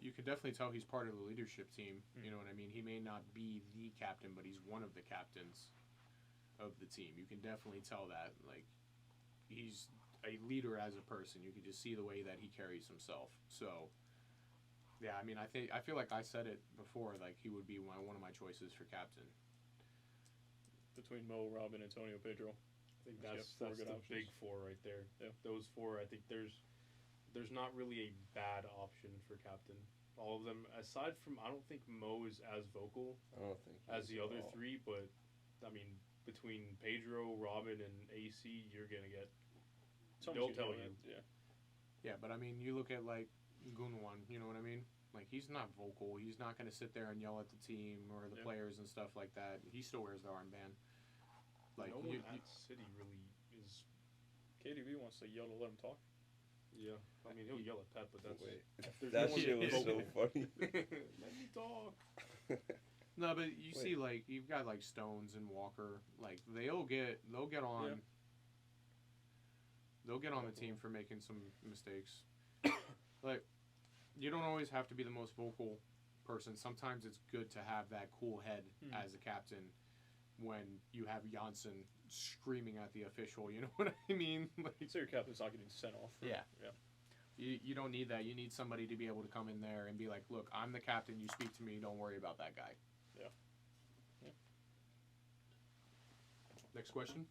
You can definitely tell he's part of the leadership team. Mm. You know what I mean? He may not be the captain, but he's one of the captains of the team. You can definitely tell that. Like, he's a leader as a person. You can just see the way that he carries himself. So, yeah, I mean, I feel like I said it before. Like, he would be one of my choices for captain. Between Mo, Robin, Antonio, Pedro. I think Yeah, that's four good the options. big four right there. Yeah. Those four, I think there's not really a bad option for captain. All of them, aside from, I don't think Mo is as vocal I don't think he as is the at other all. three, but I mean, between Pedro, Robin, and AC, you're gonna get. They'll tell you. Yeah. Yeah, but I mean, you look at, like, Gunwan, you know what I mean? Like, he's not vocal. He's not going to sit there and yell at the team or the Yeah. players and stuff like that. He still wears the armband. Like, no one at City really is. KDB wants to yell to let him talk. Yeah, I mean he'll yell at Pep, but that's. Wait, there's that no one shit was so vocal. funny. Let me talk. No, but you Wait. see, like, you've got, like, Stones and Walker. Like, they'll get on. Yeah. They'll get on the team for making some mistakes. Like, you don't always have to be the most vocal person. Sometimes it's good to have that cool head as a captain when you have Janssen screaming at the official. You know what I mean? Like, So your captain's not getting sent off. Yeah. You don't need that. You need somebody to be able to come in there and be like, look, I'm the captain. You speak to me. Don't worry about that guy. Yeah. Next question.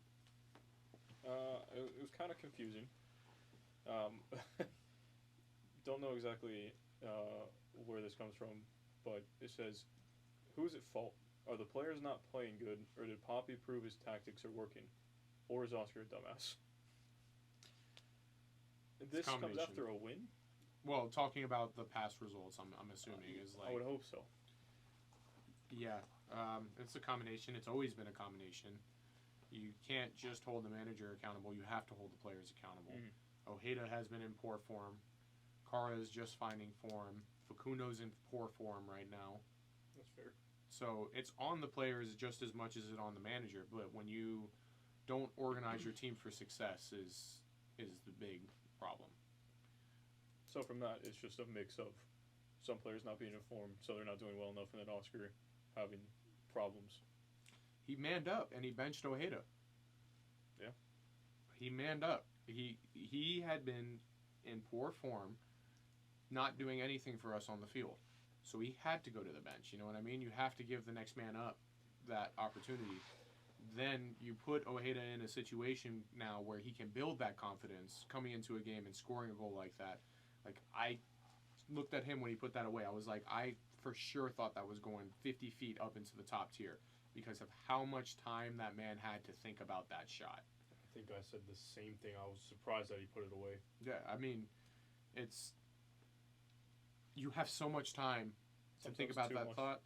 It was kind of confusing. Don't know exactly where this comes from, but it says, who's at fault? Are the players not playing good, or did Poppy prove his tactics are working? Or is Oscar a dumbass? This comes after a win? Well, talking about the past results, I'm assuming is like. I would hope so. Yeah, it's a combination. It's always been a combination. You can't just hold the manager accountable. You have to hold the players accountable. Ojeda has been in poor form. Kara is just finding form. Facundo's in poor form right now. That's fair. So it's on the players just as much as it on the manager. But when you don't organize your team for success is the big problem. So from that, it's just a mix of some players not being informed, so they're not doing well enough, and then Oscar having problems. He manned up and he benched Ojeda. Yeah. He manned up. He had been in poor form, not doing anything for us on the field. So he had to go to the bench. You know what I mean? You have to give the next man up that opportunity. Then you put Ojeda in a situation now where he can build that confidence coming into a game and scoring a goal like that. Like, I looked at him when he put that away. I was like, I for sure thought that was going 50 feet up into the top tier because of how much time that man had to think about that shot. I think I said the same thing. I was surprised that he put it away. Yeah, I mean, you have so much time to think about that thought.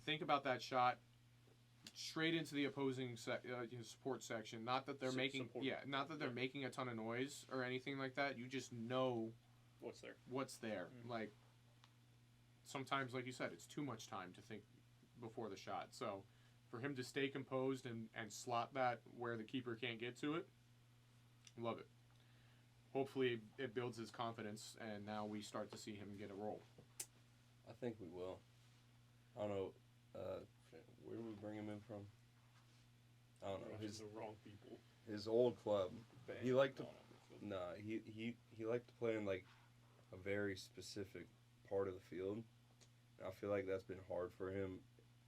Think about that shot straight into the opposing support section. Not that they're making making a ton of noise or anything like that. You just know what's there. Like, sometimes, like you said, it's too much time to think before the shot. So for him to stay composed and slot that where the keeper can't get to it, love it. Hopefully it builds his confidence, and now we start to see him get a role. I think we will. I don't know. Where do we bring him in from? I don't know. He's the wrong people. His old club. He liked to. Nah, he liked to play in like a very specific part of the field. I feel like that's been hard for him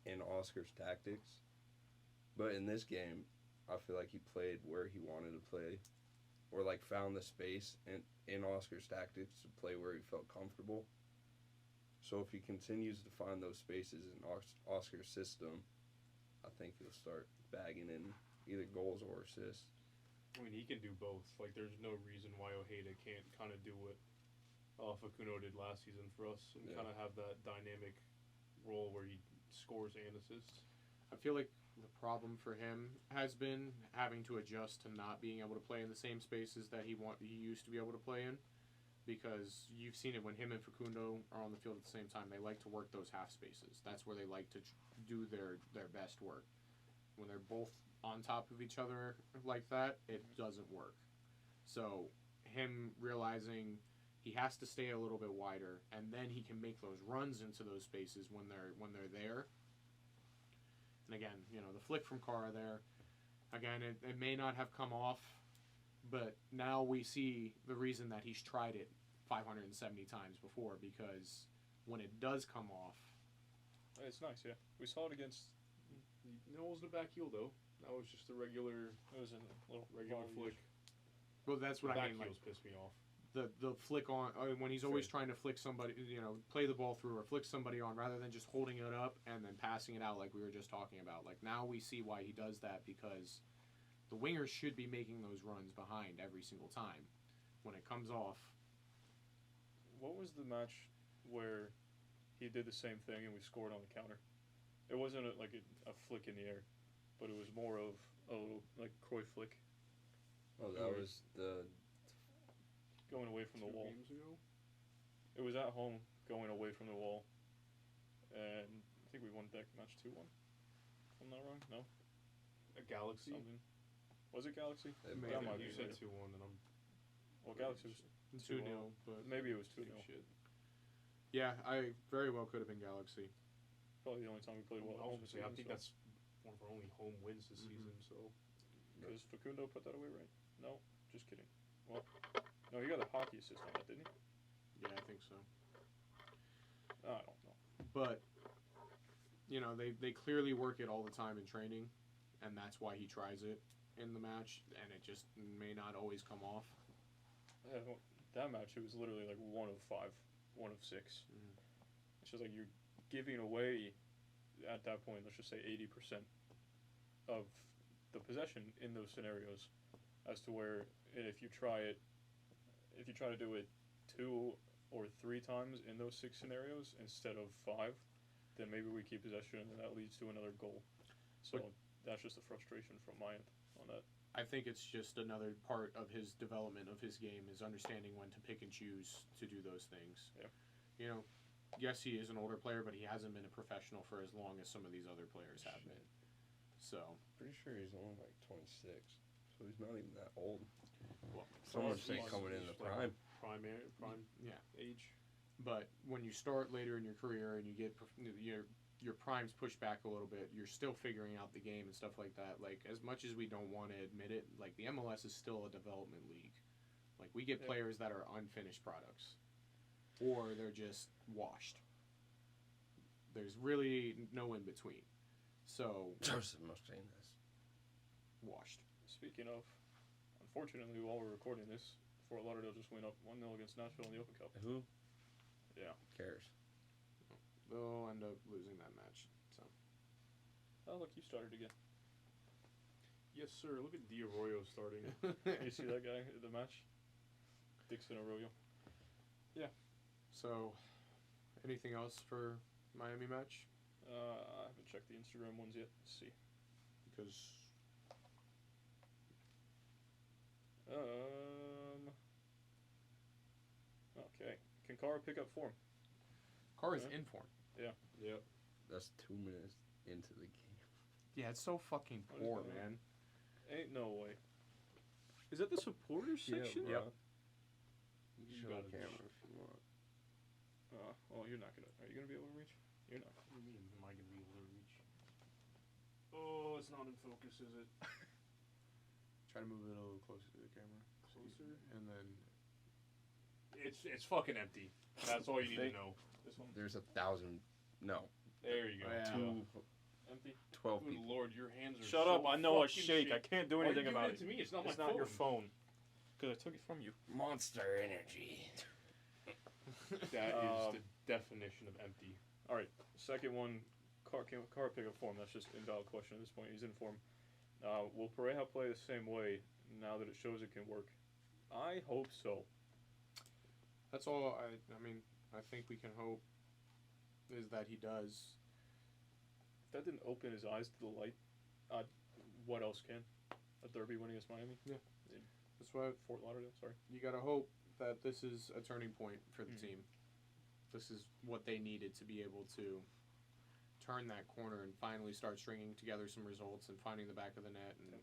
in Oscar's tactics. But in this game, I feel like he played where he wanted to play, or like found the space in Oscar's tactics to play where he felt comfortable. So if he continues to find those spaces in Oscar's system, I think he'll start bagging in either goals or assists. I mean, he can do both. Like, there's no reason why Ojeda can't kind of do what Facundo did last season for us and kind of have that dynamic role where he scores and assists. I feel like the problem for him has been having to adjust to not being able to play in the same spaces that he used to be able to play in. Because you've seen it when him and Facundo are on the field at the same time. They like to work those half spaces. That's where they like to do their best work. When they're both on top of each other like that, it doesn't work. So him realizing he has to stay a little bit wider, and then he can make those runs into those spaces when they're there. And again, the flick from Kara there. Again, it may not have come off. But now we see the reason that he's tried it 570 times before, because when it does come off... It's nice, yeah. We saw it against... No, it wasn't a back heel, though. That was just a regular... It was a little regular flick. Well, that's what I mean. Back heels piss me off. The flick on... when he's always trying to flick somebody, play the ball through or flick somebody on rather than just holding it up and then passing it out like we were just talking about. Like, now we see why he does that, because... the wingers should be making those runs behind every single time. When it comes off... What was the match where he did the same thing and we scored on the counter? It wasn't a flick in the air, but it was more of a little, like, Cruyff flick. Oh, that was the... Going away from the wall. 2 games ago? It was at home, going away from the wall. And I think we won that match 2-1. If I'm not wrong? No? A Galaxy? Something. Was it Galaxy? You said 2-1, and I'm... Well, Galaxy was 2-0, but maybe it was 2-0. Shit. Yeah, I very well could have been Galaxy. Probably the only time we played well at I was home gonna this say, I season. think that's one of our only home wins this season. So Because Facundo put that away, right? No, just kidding. Well, no, he got a hockey assist on that, didn't he? Yeah, I think so. I don't know. But, you know, they clearly work it all the time in training, and that's why he tries it in the match, and it just may not always come off. That match, it was literally like 1 of 5, 1 of 6. Mhm. It's just like you're giving away, at that point, let's just say 80% of the possession in those scenarios, as to where if you try to do it 2 or 3 times in those 6 scenarios instead of 5, then maybe we keep possession and that leads to another goal. So that's just a frustration from my end on that. I think it's just another part of his development of his game is understanding when to pick and choose to do those things. Yeah. You know, yes, he is an older player, but he hasn't been a professional for as long as some of these other players have been. So, Pretty sure he's only like 26, so he's not even that old. well, Someone he's- say coming in the he's like prime. prime yeah. age. But when you start later in your career and you get your prime's pushed back a little bit, you're still figuring out the game and stuff like that. Like, as much as we don't want to admit it, like, the MLS is still a development league. Like, we get players that are unfinished products, or they're just washed. There's really no in between. So, Joseph Martinez. washed. Speaking of, unfortunately, while we're recording this, Fort Lauderdale just went up 1-0 against Nashville in the Open Cup. Who? Yeah. Cares? They'll end up losing that match. So, Oh, look, you started again. Yes, sir. Look at Di Arroyo starting. You see that guy in the match? Dixon Arroyo. So, anything else for Miami match? I haven't checked the Instagram ones yet. Let's see. Because Okay. Can Kara pick up form? Carr is Yeah. in form. Yep. That's 2 minutes into the game. Yeah, it's so fucking What is poor, going on? man. Ain't no way. Is that the supporters section? Yep. You You can show gotta the camera if you want. Oh, you're not gonna. Are you gonna be able to reach? You're not. What do you mean? Am I gonna be able to reach? Oh, it's not in focus, is it? Try to move it a little closer to the camera. Closer? And then It's fucking empty. That's all you need to know. This one. There's 1,000. No. There you go. Oh, yeah. empty. 12 Good people. lord, your hands are Shut so up! I know I fucking shake. I shaky. can't do Why are you anything giving about it it. to me? It's not It's my not phone. your phone. Because I took it from you. Monster Energy. That is the definition of empty. All right. Second one. Car pick up form. That's just an invalid question at this point. He's in form. Will Pareja play the same way now that it shows it can work? I hope so. that's all I mean, I think we can hope is that he does. If that didn't open his eyes to the light, what else can? A derby win against Miami? That's why Fort Lauderdale, sorry. you got to hope that this is a turning point for the Mm. team. This is what they needed to be able to turn that corner and finally start stringing together some results and finding the back of the net. And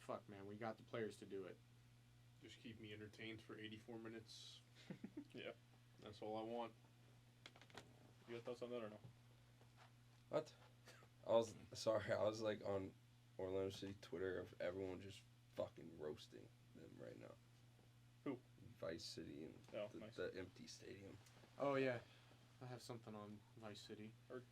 fuck, man, we got the players to do it. Just keep me entertained for 84 minutes. Yeah. That's all I want. You got thoughts on that or no? What? I was like on Orlando City Twitter of everyone just fucking roasting them right now. Who? Vice City and Oh, nice. the empty stadium. Oh yeah, I have something on Vice City. Heard.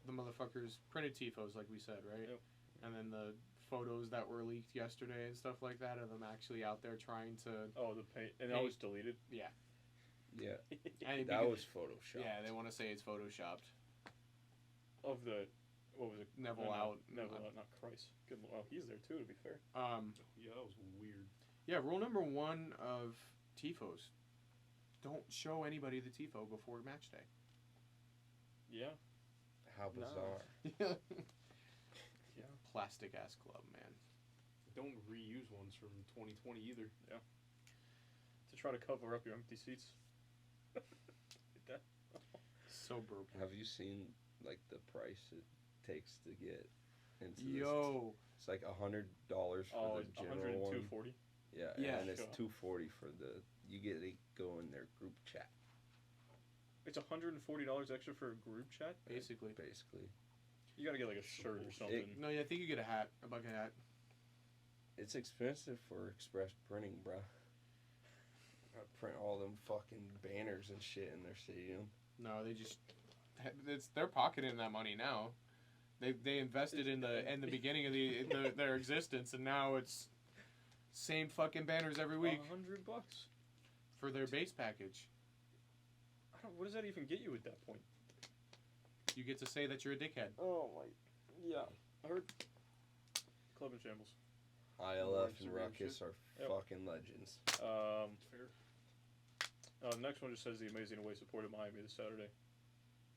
The motherfuckers printed tifos, like we said, right? Yep. And then the photos that were leaked yesterday and stuff like that of them actually out there trying to. Oh, the paint. And that Paint. was deleted. Yeah. Yeah, And that because- was Photoshopped. Yeah, they want to say it's photoshopped. Of the. What was it? Neville No, out. Neville out, not Christ. Good. Well, he's there too, to be fair. Yeah, that was weird. Yeah, rule number 1 of tifos: don't show anybody the tifo before match day. Yeah. How bizarre. Yeah. Yeah. Plastic ass club, man. Don't reuse ones from 2020 either. To try to cover up your empty seats. Like that. So broken. Have you seen like the price it takes to get into this? Yo. It's like $100 for Oh, the it's general one. 102.40. Yeah, Yeah, and it's sure. $240 for the. You get to go in their group chat. It's $140 extra for a group chat. Basically. You gotta get like a shirt or something. No, I think you get a bucket hat. It's expensive for express printing, bro. I print all them fucking banners and shit in their stadium. No, they're pocketing that money now. They invested in the beginning of their existence, and now it's same fucking banners every week $100 for their base package. What does that even get you at that point? You get to say that you're a dickhead. Oh my, yeah. I heard Club in Shambles. ILF and Ruckus are fucking legends. Fair. The next one just says the amazing away support of Miami this Saturday.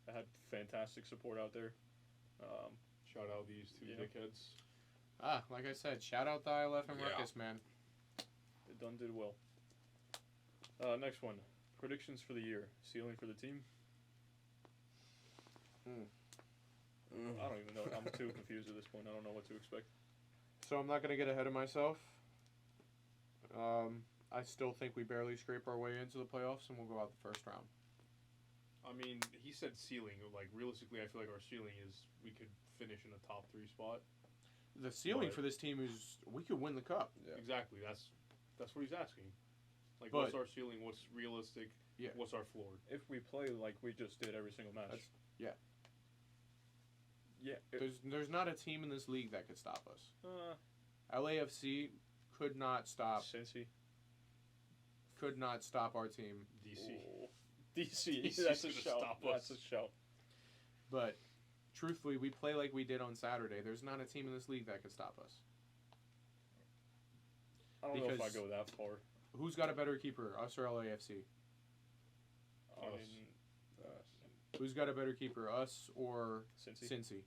I had fantastic support out there. Shout out these two dickheads. Like I said, shout out the ILF and Ruckus, man. They did well. Next one. Predictions for the year. Ceiling for the team? I don't even know. I'm too confused at this point. I don't know what to expect. So I'm not going to get ahead of myself. I still think we barely scrape our way into the playoffs, and we'll go out the first round. I mean, he said ceiling. Like, realistically, I feel like our ceiling is we could finish in a top 3 spot. The ceiling for this team is we could win the cup. Yeah. Exactly. That's what he's asking. Like, what's our ceiling? What's realistic? Yeah. What's our floor? If we play like we just did every single match. Yeah. Yeah. There's not a team in this league that could stop us. LAFC could not stop. Cincy could not stop our team. DC. That's a shout. That's a shout. But truthfully, we play like we did on Saturday. There's not a team in this league that could stop us. I don't know if I go that far. Who's got a better keeper, us or LAFC? Who's got a better keeper, us or Cincy?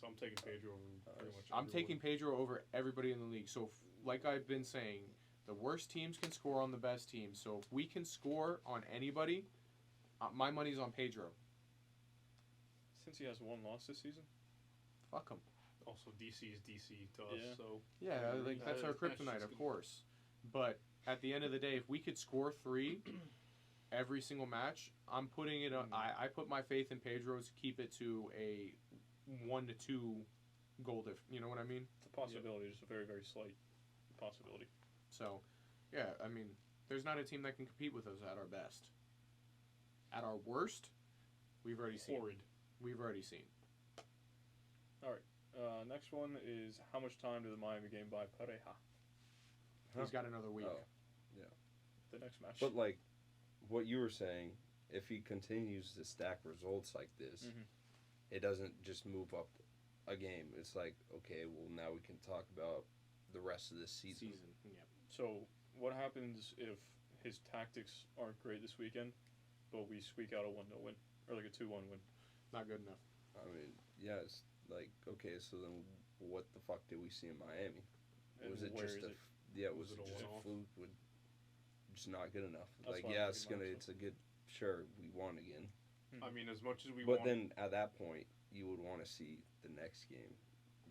I'm taking Pedro over pretty much. I'm taking Pedro over everybody in the league. So, like I've been saying, the worst teams can score on the best teams. So if we can score on anybody, my money's on Pedro. Since he has one loss this season? Fuck him. Also, DC is DC to us, so... Yeah, like, that's our kryptonite, of course. But at the end of the day, if we could score 3 every single match, I'm putting it on... I put my faith in Pedro to keep it to a 1 to 2 goal diff. You know what I mean? It's a possibility, just a very, very slight possibility. So, yeah, I mean, there's not a team that can compete with us at our best. At our worst, we've already seen. Horrid. We've already seen. All right. Next one is how much time did the Miami game buy Pareja? He's got another week. Oh, yeah. The next match. But, like, what you were saying, if he continues to stack results like this, it doesn't just move up a game. It's like, okay, well, now we can talk about the rest of this season. Yeah. So, what happens if his tactics aren't great this weekend, but we squeak out a 1-0 win? Or like a 2-1 win? Not good enough. I mean, yeah, it's like, okay, so then what the fuck did we see in Miami? Was it just a... Yeah, was it just a fluke? Just not good enough. That's like, yeah, it's a good... Sure, we won again. I mean, as much as we But then, at that point, you would want to see the next game.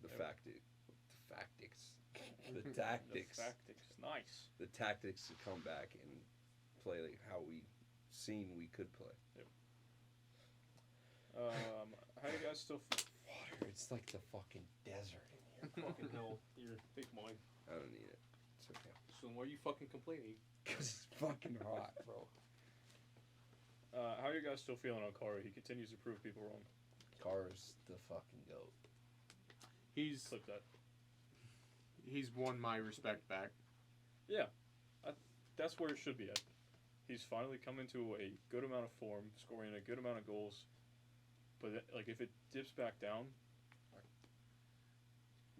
The tactics. The tactics, nice. The tactics to come back and play like how we seen we could play. Yep. How do you guys still Water, it's like the fucking desert in here. fucking hell. Here, take mine. I don't need it. It's okay. So why are you fucking complaining? Because it's fucking hot, bro. how are you guys still feeling on Kara? He continues to prove people wrong. Kara's the fucking goat. Clip that. He's won my respect back. Yeah. That's where it should be at. He's finally come into a good amount of form, scoring a good amount of goals. But, like, if it dips back down,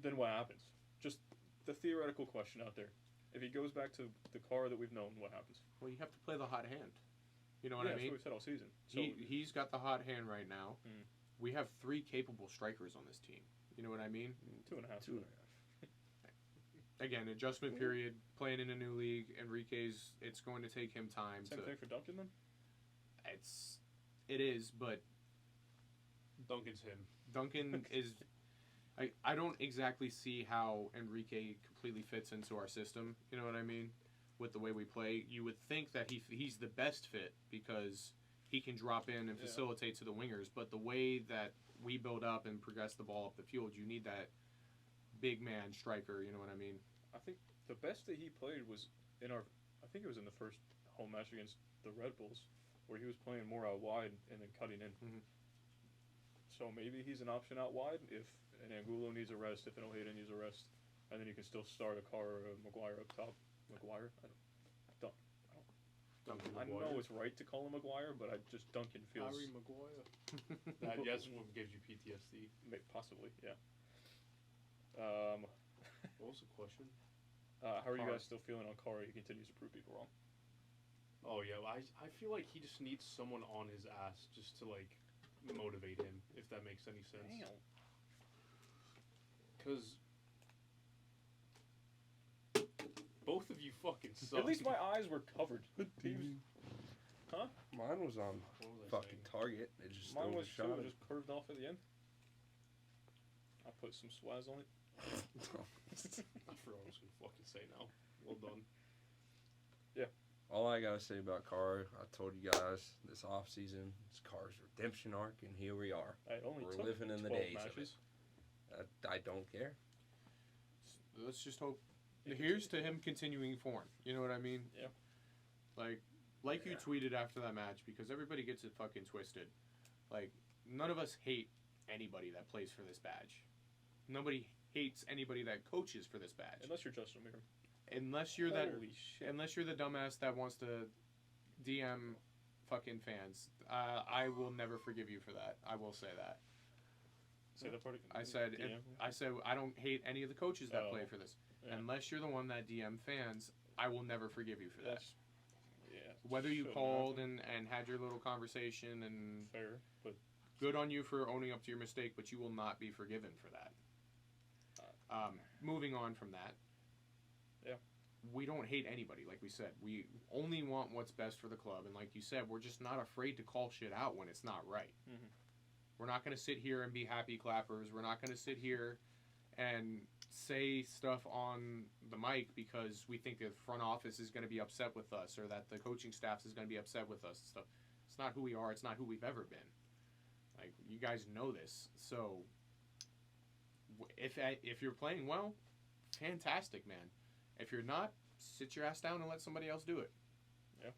then what happens? Just the theoretical question out there. If he goes back to the Kara that we've known, what happens? Well, you have to play the hot hand. You know what I mean? That's what we said all season. So, he's got the hot hand right now. We have 3 capable strikers on this team. You know what I mean? 2.5. 2.5. Again, adjustment period, playing in a new league. Enrique's, it's going to take him time. Same thing for Duncan, then? It is, but... Duncan's him. Duncan is... I don't exactly see how Enrique completely fits into our system. You know what I mean? With the way we play. You would think that he's the best fit because he can drop in and facilitate to the wingers. But the way that we build up and progress the ball up the field, you need that big man striker. You know what I mean? I think the best that he played was in our. I think it was in the first home match against the Red Bulls, where he was playing more out wide and then cutting in. Mhm. So maybe he's an option out wide if an Angulo needs a rest, if an Ojeda needs a rest, and then you can still start a Carr or a Maguire up top. Maguire? I know it's right to call him Maguire, but Duncan feels... Harry Maguire. That's what gives you PTSD. Possibly, yeah. What was the question? How are you Carr. guys still feeling on Carr? He continues to prove people wrong. Oh, yeah. I feel like he just needs someone on his ass just to, like, motivate him, if that makes any sense. Damn. Because both of you fucking suck. At least my eyes were covered. Mine was on What was I fucking saying? target. It just Mine was too, overshot it it. just curved off at the end. I put some swaz on it. I forgot what I was going to fucking say now. Well done. All I gotta say about Carr, I told you guys this off season, it's Carr's redemption arc, and here we are. I only We're took living in the 12 days matches. of it. I don't care. Let's just hope. Yeah, Here's to him continuing form. You know what I mean? Yeah. Like you tweeted after that match, because everybody gets it fucking twisted. Like, none of us hate anybody that plays for this badge. Nobody hates anybody that coaches for this badge. Unless you're Justin Mir. Unless you're that. Holy shit. Unless you're the dumbass that wants to DM fucking fans. I will never forgive you for that. I will say that. Say that part again. I said I don't hate any of the coaches that play for this. Yeah. Unless you're the one that DM fans, I will never forgive you for that. That's, yeah. Whether you shouldn't called happen. and had your little conversation, and Fair, but good on you for owning up to your mistake, but you will not be forgiven for that. Moving on from that. Yeah. We don't hate anybody, like we said. We only want what's best for the club, and like you said, we're just not afraid to call shit out when it's not right. Mhm. We're not going to sit here and be happy clappers. We're not going to sit here and say stuff on the mic because we think the front office is going to be upset with us or that the coaching staff is going to be upset with us and stuff. It's not who we are. It's not who we've ever been. Like, you guys know this. So if you're playing well, fantastic, man. If you're not, sit your ass down and let somebody else do it. Yeah.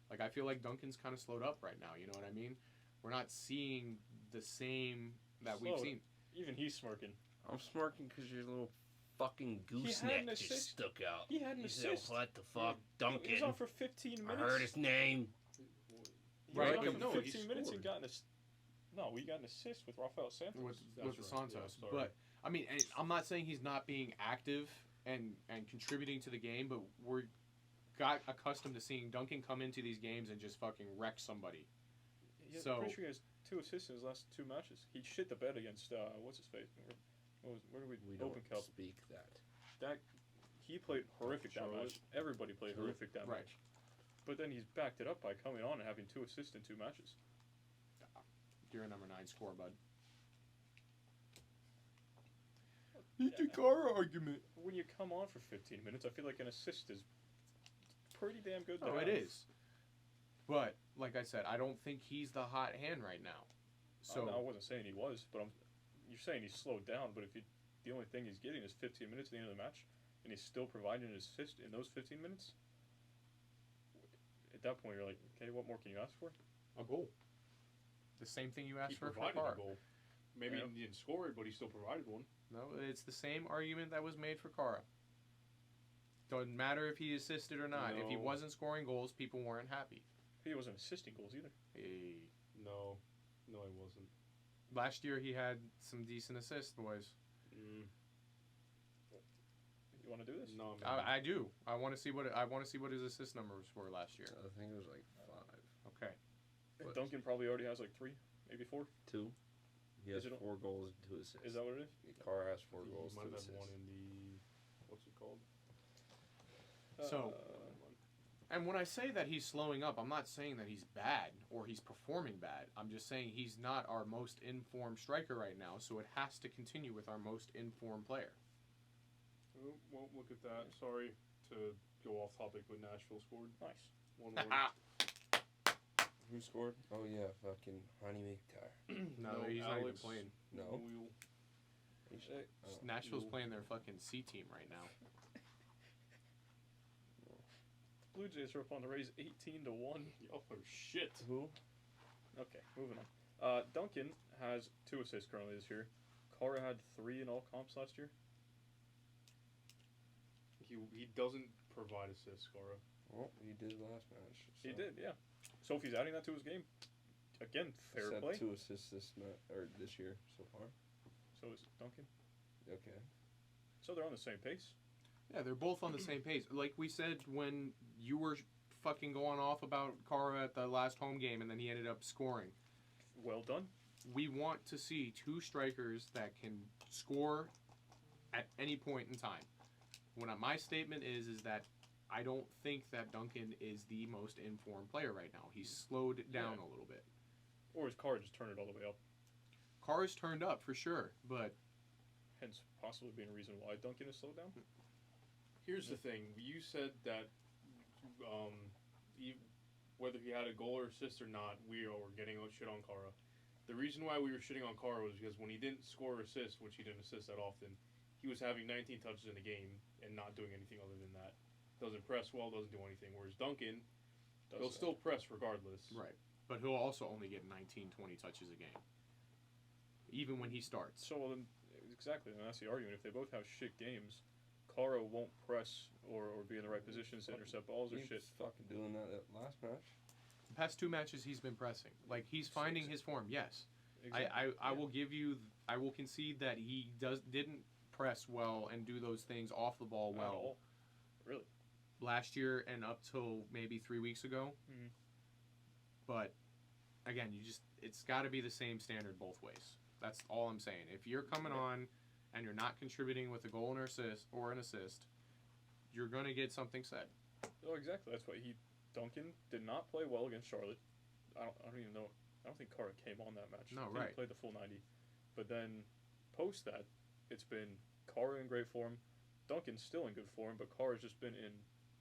Like, I feel like Duncan's kind of slowed up right now. You know what I mean? We're not seeing the same that we've Slowed. seen. even he's smirking. I'm smirking because your little fucking had an gooseneck just assist. stuck out. He had an You said, assist. what the fuck? Duncan. He was on for 15 I minutes. heard his name. He Right, was but on no, for he 15 minutes and scored. got an assist. No, we got an assist with Rafael Santos. with That's the right, Santos. yeah, sorry. But I mean, and I'm not saying he's not being active and contributing to the game, but we're got accustomed to seeing Duncan come into these games and just fucking wreck somebody. I'm So- pretty sure he has 2 assists in his last 2 matches. He shit the bed against what's his face? Where did we We open don't cup? speak that. He played horrific that Charlotte. match. Everybody played Who? horrific that Right. match. But then he's backed it up by coming on and having 2 assists in 2 matches. You're a number 9 score, bud. It's a Cara argument. When you come on for 15 minutes, I feel like an assist is pretty damn good. to No, it have. is. But like I said, I don't think he's the hot hand right now. So I wasn't saying he was, but you're saying he's slowed down. But if the only thing he's getting is 15 minutes at the end of the match, and he's still providing an assist in those 15 minutes, at that point you're like, okay, what more can you ask for? a goal. The same thing you asked He for provided Cara. a goal. Maybe Yeah. he didn't score it, but he still provided one. No, it's the same argument that was made for Cara. Doesn't matter if he assisted or not. If he No. wasn't scoring goals, people weren't happy. He wasn't assisting goals either. Hey. No, he wasn't. Last year he had some decent assists, boys. Mm, You want to do this? no, man. I do. I want to see what his assist numbers were last year. I think it was like 5. Okay. But- Duncan probably already has like 3, maybe 4. 2. He has Is it- 4 goals and 2 assists. Is that what it is? Carr has 4 He goals, might 2 have assists. had one in the what's it called? So- And when I say that he's slowing up, I'm not saying that he's bad or he's performing bad. I'm just saying he's not our most informed striker right now, so it has to continue with our most informed player. Oh, well, look at that. Sorry to go off topic, but Nashville scored nice. 1-1. Who scored? Oh yeah, fucking Honey McTire. No, he's not even Alex playing. No. Will. Oh. Nashville's Ooh. playing their fucking C team right now. Blue Jays are up on the Rays 18-1. Y'all are shit. Who? Okay, moving on. Duncan has 2 assists currently this year. Kara had 3 in all comps last year. He doesn't provide assists, Skara. Well, he did last match. So. He did, yeah. So if he's adding that to his game, again, fair He's had play. 2 assists this year so far. So is Duncan. Okay. So they're on the same pace. Yeah, they're both on the same pace. Like we said when you were fucking going off about Kara at the last home game and then he ended up scoring. Well done. We want to see 2 strikers that can score at any point in time. My statement is that I don't think that Duncan is the most informed player right now. He's slowed down a little bit. Or his car just turned it all the way up. Car's turned up for sure, but Hence possibly being a reason why Duncan is slowed down. Here's the thing. You said that whether he had a goal or assist or not, we were getting shit on Kara. The reason why we were shitting on Kara was because when he didn't score or assist, which he didn't assist that often, he was having 19 touches in the game and not doing anything other than that. Doesn't press well, doesn't do anything. Whereas Duncan, he'll still press regardless. right. But he'll also only get 19, 20 touches a game, even when he starts. So then, exactly, and that's the argument. If they both have shit games, Kara won't press or be in the right positions to intercept balls or He shit. was fucking doing that last match. The past 2 matches he's been pressing. Like he's finding his form. Yes, Exactly. I will give you. I will concede that he didn't press well and do those things off the ball At well. all. Really? Last year and up till maybe 3 weeks ago. Mhm. But again, it's got to be the same standard both ways. That's all I'm saying. If you're coming on and you're not contributing with a goal and an assist, you're gonna get something said. Oh, exactly. That's why Duncan did not play well against Charlotte. I don't even know. I don't think Kara came on that match. No, Didn't right. play the full 90. But then post that, it's been Kara in great form, Duncan still in good form, but Kara's just been in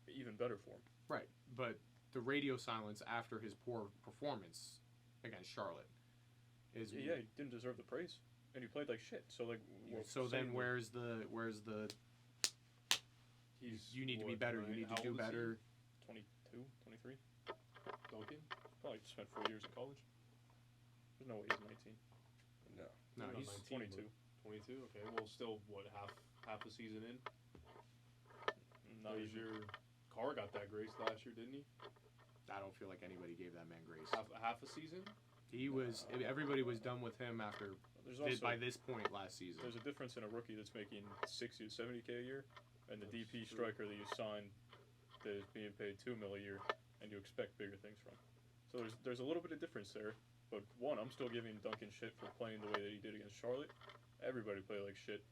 even better form. Right. But the radio silence after his poor performance against Charlotte is Yeah, he didn't deserve the praise, and he played like shit. So like, So then where's the you need to be better. You need to do better. 22, 23? Duncan? Probably spent 4 years in college. There's no way he's 19. No. No, Not he's 22. 22? Okay, well, still, what, half a season in? Not There's even. your... Carr got that grace last year, didn't he? I don't feel like anybody gave that man grace. Half a season? He was. Everybody was done with him after There's also by this point last season. there's a difference in a rookie that's making 60 to 70K a year, and the That's DP true. striker that you signed that is being paid $2 million a year, and you expect bigger things from. So there's a little bit of difference there. But one, I'm still giving Duncan shit for playing the way that he did against Charlotte. Everybody played like shit,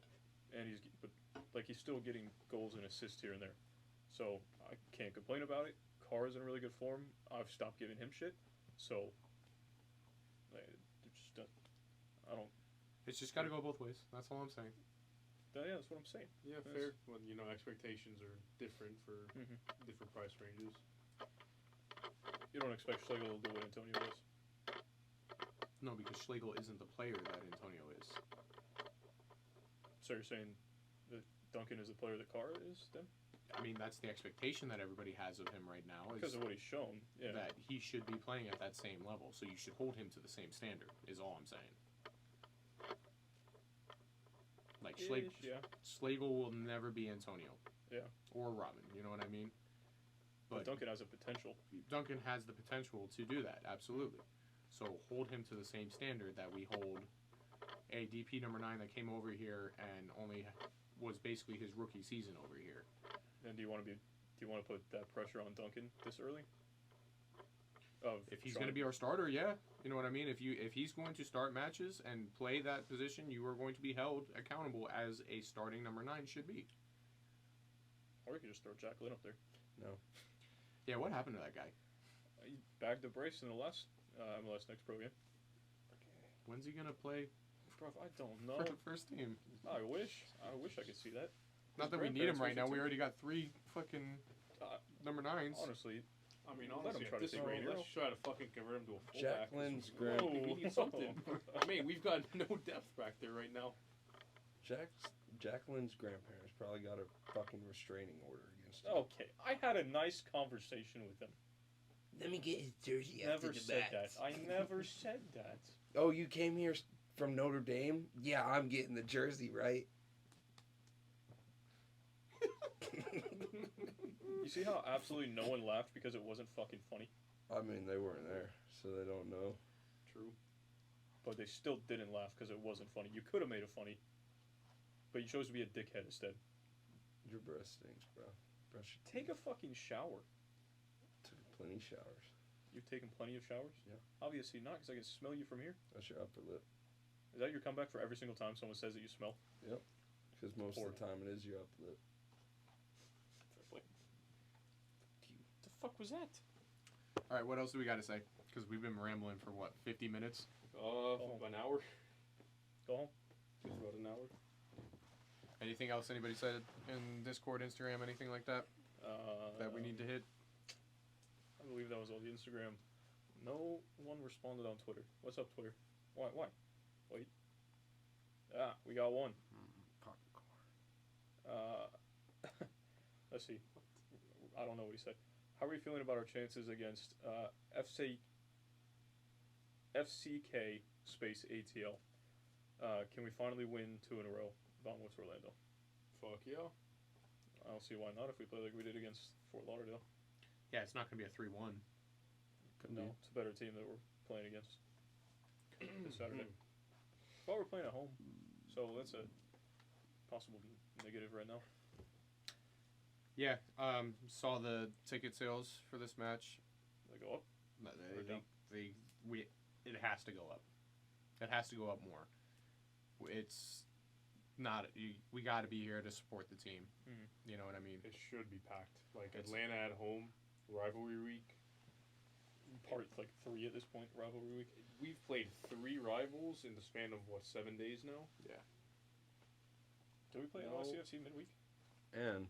and he's still getting goals and assists here and there. So I can't complain about it. Carr is in really good form. I've stopped giving him shit. So I don't. It's just got to go both ways. That's all I'm saying. Yeah, that's what I'm saying. Yeah, Yes. fair. When, expectations are different for Mhm. different price ranges. You don't expect Schlegel to do what Antonio does. No, because Schlegel isn't the player that Antonio is. So you're saying that Duncan is the player that Carr is then? I mean, that's the expectation that everybody has of him right now. Because Is of what he's shown. Yeah. that he should be playing at that same level. So you should hold him to the same standard. Is all I'm saying. Like Yeah. Schlegel will never be Antonio. Yeah. Or Robin. You know what I mean? But Duncan has a potential. Duncan has the potential to do that, absolutely. So hold him to the same standard that we hold a DP number 9 that came over here and only was basically his rookie season over here. And do you want to put that pressure on Duncan this early? If he's going to be our starter, yeah, you know what I mean. If he's going to start matches and play that position, you are going to be held accountable as a starting number 9 should be. Or you could just throw Jack Lynn up there. No. Yeah, what happened to that guy? He bagged the brace in the last MLS Next Pro game. When's he gonna play Bro, I don't for know. the first team? I wish I could see that. Not His that we need him grandparents right now. usually We do. already got 3 fucking Uh, number 9s. Honestly, I mean, Let honestly, him try at to this take rate, Rainiero. let's try to fucking convert him to a fullback. Jacqueline's We need something. Whoa. I mean, we've got no depth back there right now. Jacqueline's grandparents probably got a fucking restraining order against him. Okay, I had a nice conversation with him. Let me get his jersey Never said that. I never said that. Oh, you came here from Notre Dame? Yeah, I'm getting the jersey, right? You see how absolutely no one laughed because it wasn't fucking funny? I mean, they weren't there, so they don't know. True. But they still didn't laugh because it wasn't funny. You could have made it funny, but you chose to be a dickhead instead. Your breath stinks, bro. Brush your Take a fucking shower. Took plenty showers. You've taken plenty of showers? Yeah. Obviously not, because I can smell you from here. That's your upper lip. Is that your comeback for every single time someone says that you smell? Because most of the time it is your upper lip. The fuck was that? All right, what else do we got to say? Because we've been rambling for what, 50 minutes? An hour. Go home. Just about an hour. Anything else anybody said in Discord, Instagram, anything like that that we need to hit? I believe that was all the Instagram. No one responded on Twitter. What's up, Twitter? Why? Wait. Ah, we got one. Let's see. I don't know what he said. How are we feeling about our chances against FCK space ATL? Can we finally win 2 in a row? Von, what's Orlando? Fuck yeah. I don't see why not if we play like we did against Fort Lauderdale. Yeah, it's not going to be a 3-1. No, it's a better team that we're playing against this Saturday. Well, we're playing at home, so that's a possible negative right now. Yeah, saw the ticket sales for this match. They go up. It has to go up. It has to go up more. It's not. We got to be here to support the team. Mm-hmm. You know what I mean? It should be packed. Like It's- Atlanta at home, rivalry week. Part like 3 at this point, rivalry week. We've played 3 rivals in the span of 7 days now. Do we play No. OCFTV midweek? And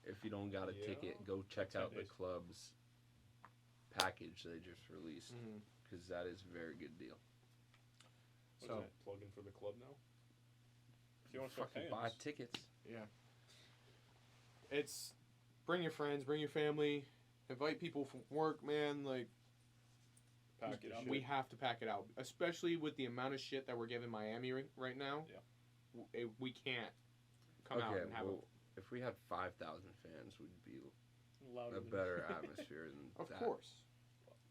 if you don't got a Yeah. ticket, go check 10 out the days. club's package they just released. Mm-hmm. Because that is a very good deal. What So- is that? Plug in for the club now. If you want to start Fucking paying buy us. tickets. Yeah. It's bring your friends, bring your family, invite people from work, man. Like Pack it out. we have to pack it out, especially with the amount of shit that we're giving Miami right now. Yeah. We can't come out and have if we had 5,000 fans, we'd be Louder a than- better atmosphere than Of that. course.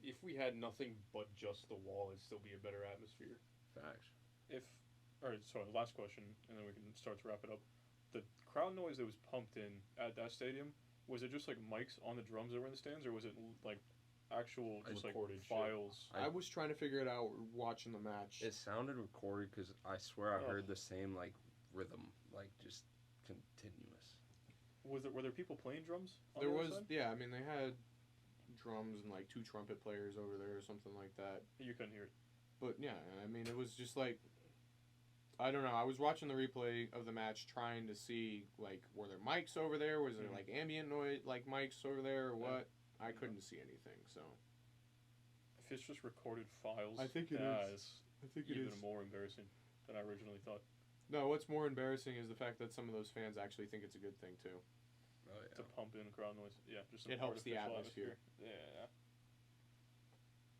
If we had nothing but just the wall, it'd still be a better atmosphere. Facts. Alright, sorry, last question, and then we can start to wrap it up. The crowd noise that was pumped in at that stadium, was it just like mics on the drums that were in the stands, or was it like actual just like Recorded shit. files? I was trying to figure it out watching the match. It sounded recorded because I swear I Oh. heard the same like rhythm, like just continuous. Were there people playing drums? On There the other was, side? yeah. I mean, they had drums and like 2 trumpet players over there or something like that. You couldn't hear it. But yeah, I mean, it was just like, I don't know. I was watching the replay of the match, trying to see like, were there mics over there? Was there Mhm. like ambient noise, like mics over there, or Yeah. what? I couldn't see anything. So If it's just recorded files, I think it that is. is I think even more embarrassing than I originally thought. No, what's more embarrassing is the fact that some of those fans actually think it's a good thing too. Oh To pump in crowd noise, yeah, just some It helps the artificial atmosphere. Yeah.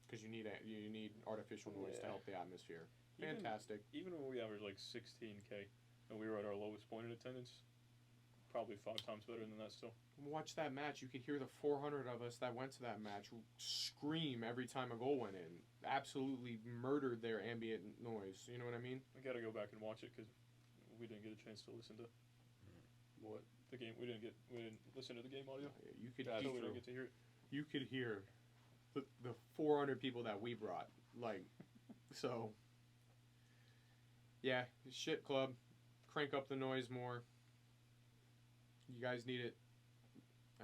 Because you need artificial noise to Yeah. help the atmosphere. Even- Fantastic. Even when we averaged like 16K and we were at our lowest point in attendance, probably 5 times better than that still. Watch that match. You could hear the 400 of us that went to that match scream every time a goal went in. Absolutely murdered their ambient noise. You know what I mean? I gotta go back and watch it because we didn't get a chance to listen to What? the game. We didn't listen to the game audio. You could That's So hear, we didn't get to hear it. you could hear the 400 people that we brought. Like, so. Yeah, shit club. Crank up the noise more. You guys need it,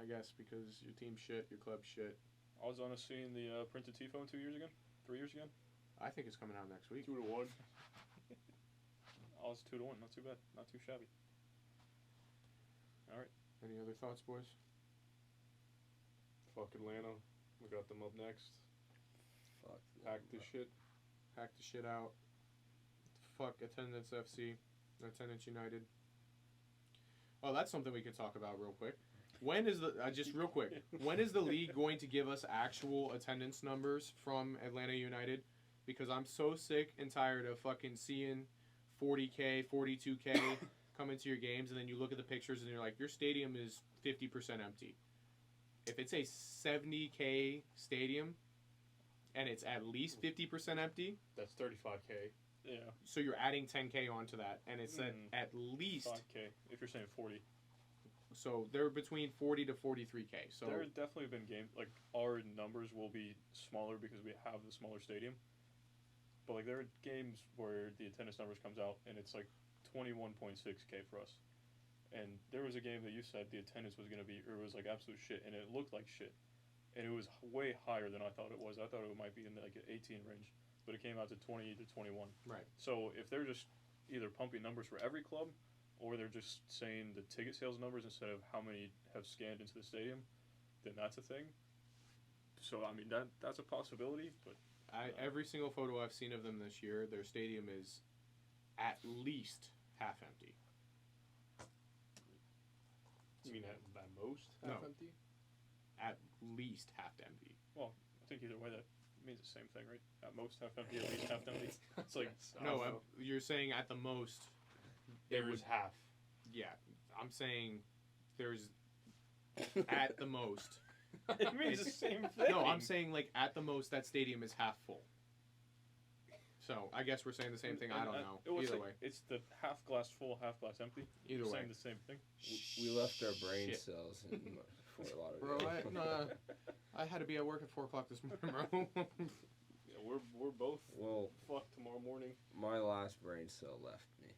I guess, because your team's shit, your club's shit. I was on a seeing the printed T-phone 2 years ago, 3 years ago. I think it's coming out next week. 2-1. I was 2-1, not too bad, not too shabby. Any other thoughts, boys? Fuck Atlanta. We got them up next. Fuck. Hack this shit. Hack the shit out. Fuck Attendance FC. Attendance United. Oh, that's something we could talk about real quick. When is the just real quick? When is the league going to give us actual attendance numbers from Atlanta United? Because I'm so sick and tired of fucking seeing 40K, 42K come into your games, and then you look at the pictures and you're like, your stadium is 50% empty. If it's a 70K stadium and it's at least 50% empty, That's 35K. Yeah. so you're adding 10K onto that, and it's at least 5K. If you're saying 40. so they're between 40 to 43K. So There have definitely been games, like, our numbers will be smaller because we have the smaller stadium. But, like, there are games where the attendance numbers comes out, and it's, like, 21.6K for us. And there was a game that you said the attendance was going to be, or it was, like, absolute shit, and it looked like shit. And it was way higher than I thought it was. I thought it might be in, like, an 18 range. But it came out to 20 to 21. Right. So if they're just either pumping numbers for every club, or they're just saying the ticket sales numbers instead of how many have scanned into the stadium, then that's a thing. So I mean that's a possibility, but every single photo I've seen of them this year, their stadium is at least half empty. You mean at most half No. empty? At least half empty. I think either way that means the same thing, right? At most half empty, at least half empty. It's like No, you're saying at the most. There was half. Yeah, I'm saying there's at the most. it means the same thing. No, I'm saying like at the most that stadium is half full. So I guess we're saying the same thing. I don't know. Either way, it's the half glass full, half glass empty. either We're way. saying the same thing. We left our brain Shit. cells in Fort Bro, Lauderdale. I had to be at work at 4 o'clock this morning, bro. Yeah, we're both Well, fucked tomorrow morning. my last brain cell left me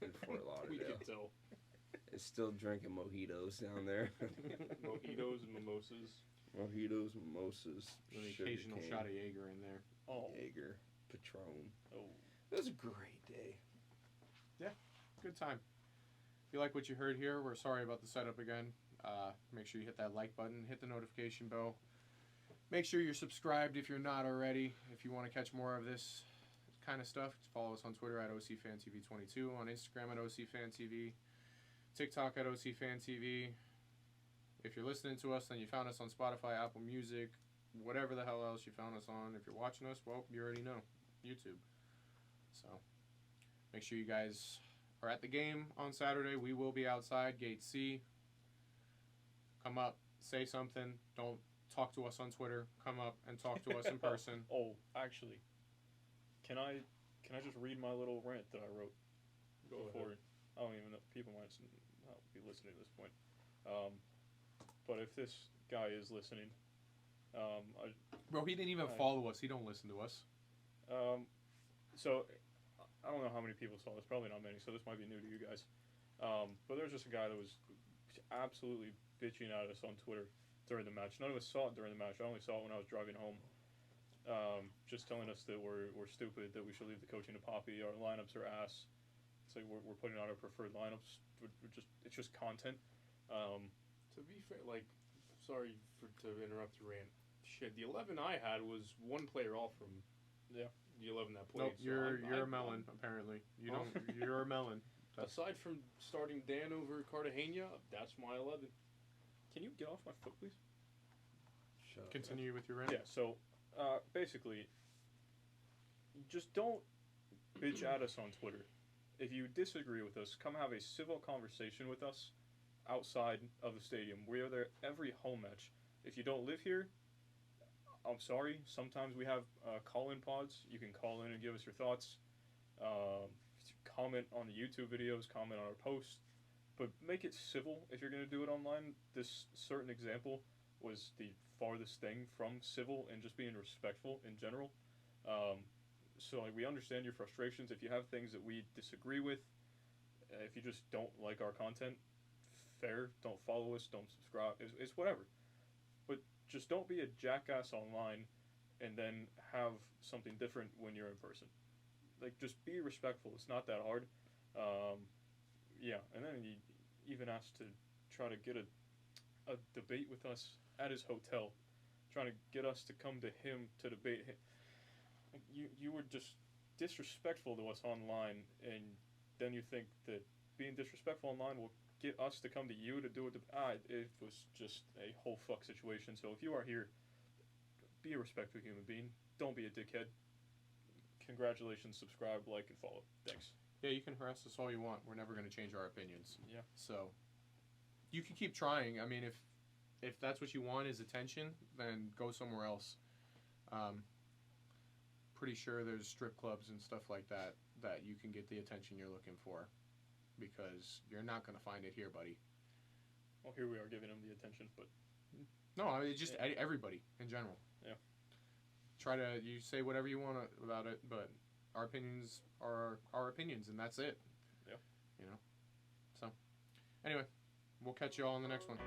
in Fort We Lauderdale. could tell. It's still drinking mojitos down there. Mojitos and mimosas. Mojitos, mimosas, An sugar occasional cane, shot of Jaeger in there. Oh, Jaeger, Patron. oh, It was a great day. Good time. If you like what you heard here, we're sorry about the setup again. Make sure you hit that like button, hit the notification bell. Make sure you're subscribed if you're not already. If you want to catch more of this kind of stuff, follow us on Twitter at OCFanTV22, on Instagram at OCFanTV, TikTok at OCFanTV. If you're listening to us, then you found us on Spotify, Apple Music, whatever the hell else you found us on. If you're watching us, well, you already know, YouTube. So make sure you guys are at the game on Saturday. We will be outside, Gate C. Come up, say something. Don't talk to us on Twitter. Come up and talk to us in person. Oh, actually, can I just read my little rant that I wrote Go before? ahead. I don't even know. People might not be listening at this point. But if this guy is listening, Bro, he didn't even follow us. He don't listen to us. So I don't know how many people saw this. Probably not many. So this might be new to you guys. But there's just a guy that was absolutely bitching at us on Twitter during the match. None of us saw it during the match. I only saw it when I was driving home. Just telling us that we're stupid, that we should leave the coaching to Poppy. Our lineups are ass. It's like we're putting out our preferred lineups. It's just content. To be fair, like, sorry to interrupt your rant. Shit, the 11 I had was one player off from the 11 that played. Nope, you're a melon. Apparently, you don't. You're a melon. Aside from starting Dan over Cartagena, that's my 11. Can you get off my foot, please? Shut up. Continue with your rant. Yeah. So basically, just don't bitch at us on Twitter. If you disagree with us, come have a civil conversation with us outside of the stadium. We are there every home match. If you don't live here, I'm sorry. Sometimes we have call-in pods. You can call in and give us your thoughts. Comment on the YouTube videos. Comment on our posts. But make it civil if you're going to do it online. This certain example was the farthest thing from civil and just being respectful in general. So like, we understand your frustrations. If you have things that we disagree with, if you just don't like our content, fair. Don't follow us. Don't subscribe. It's whatever. But just don't be a jackass online and then have something different when you're in person. Like, just be respectful. It's not that hard. Yeah, and then he even asked to try to get a debate with us at his hotel, trying to get us to come to him to debate him. You were just disrespectful to us online, and then you think that being disrespectful online will get us to come to you to do it. It was just a whole fuck situation. So if you are here, be a respectful human being. Don't be a dickhead. Congratulations, subscribe, like, and follow. Thanks. Yeah, you can harass us all you want. We're never going to change our opinions. Yeah. So you can keep trying. I mean, if that's what you want is attention, then go somewhere else. Pretty sure there's strip clubs and stuff like that you can get the attention you're looking for, because you're not going to find it here, buddy. Well, here we are giving him the attention, but no, I mean, it's just everybody in general. Yeah. You say whatever you want about it, but our opinions are our opinions, and that's it. Yeah. You know. So, anyway, we'll catch you all in the next one.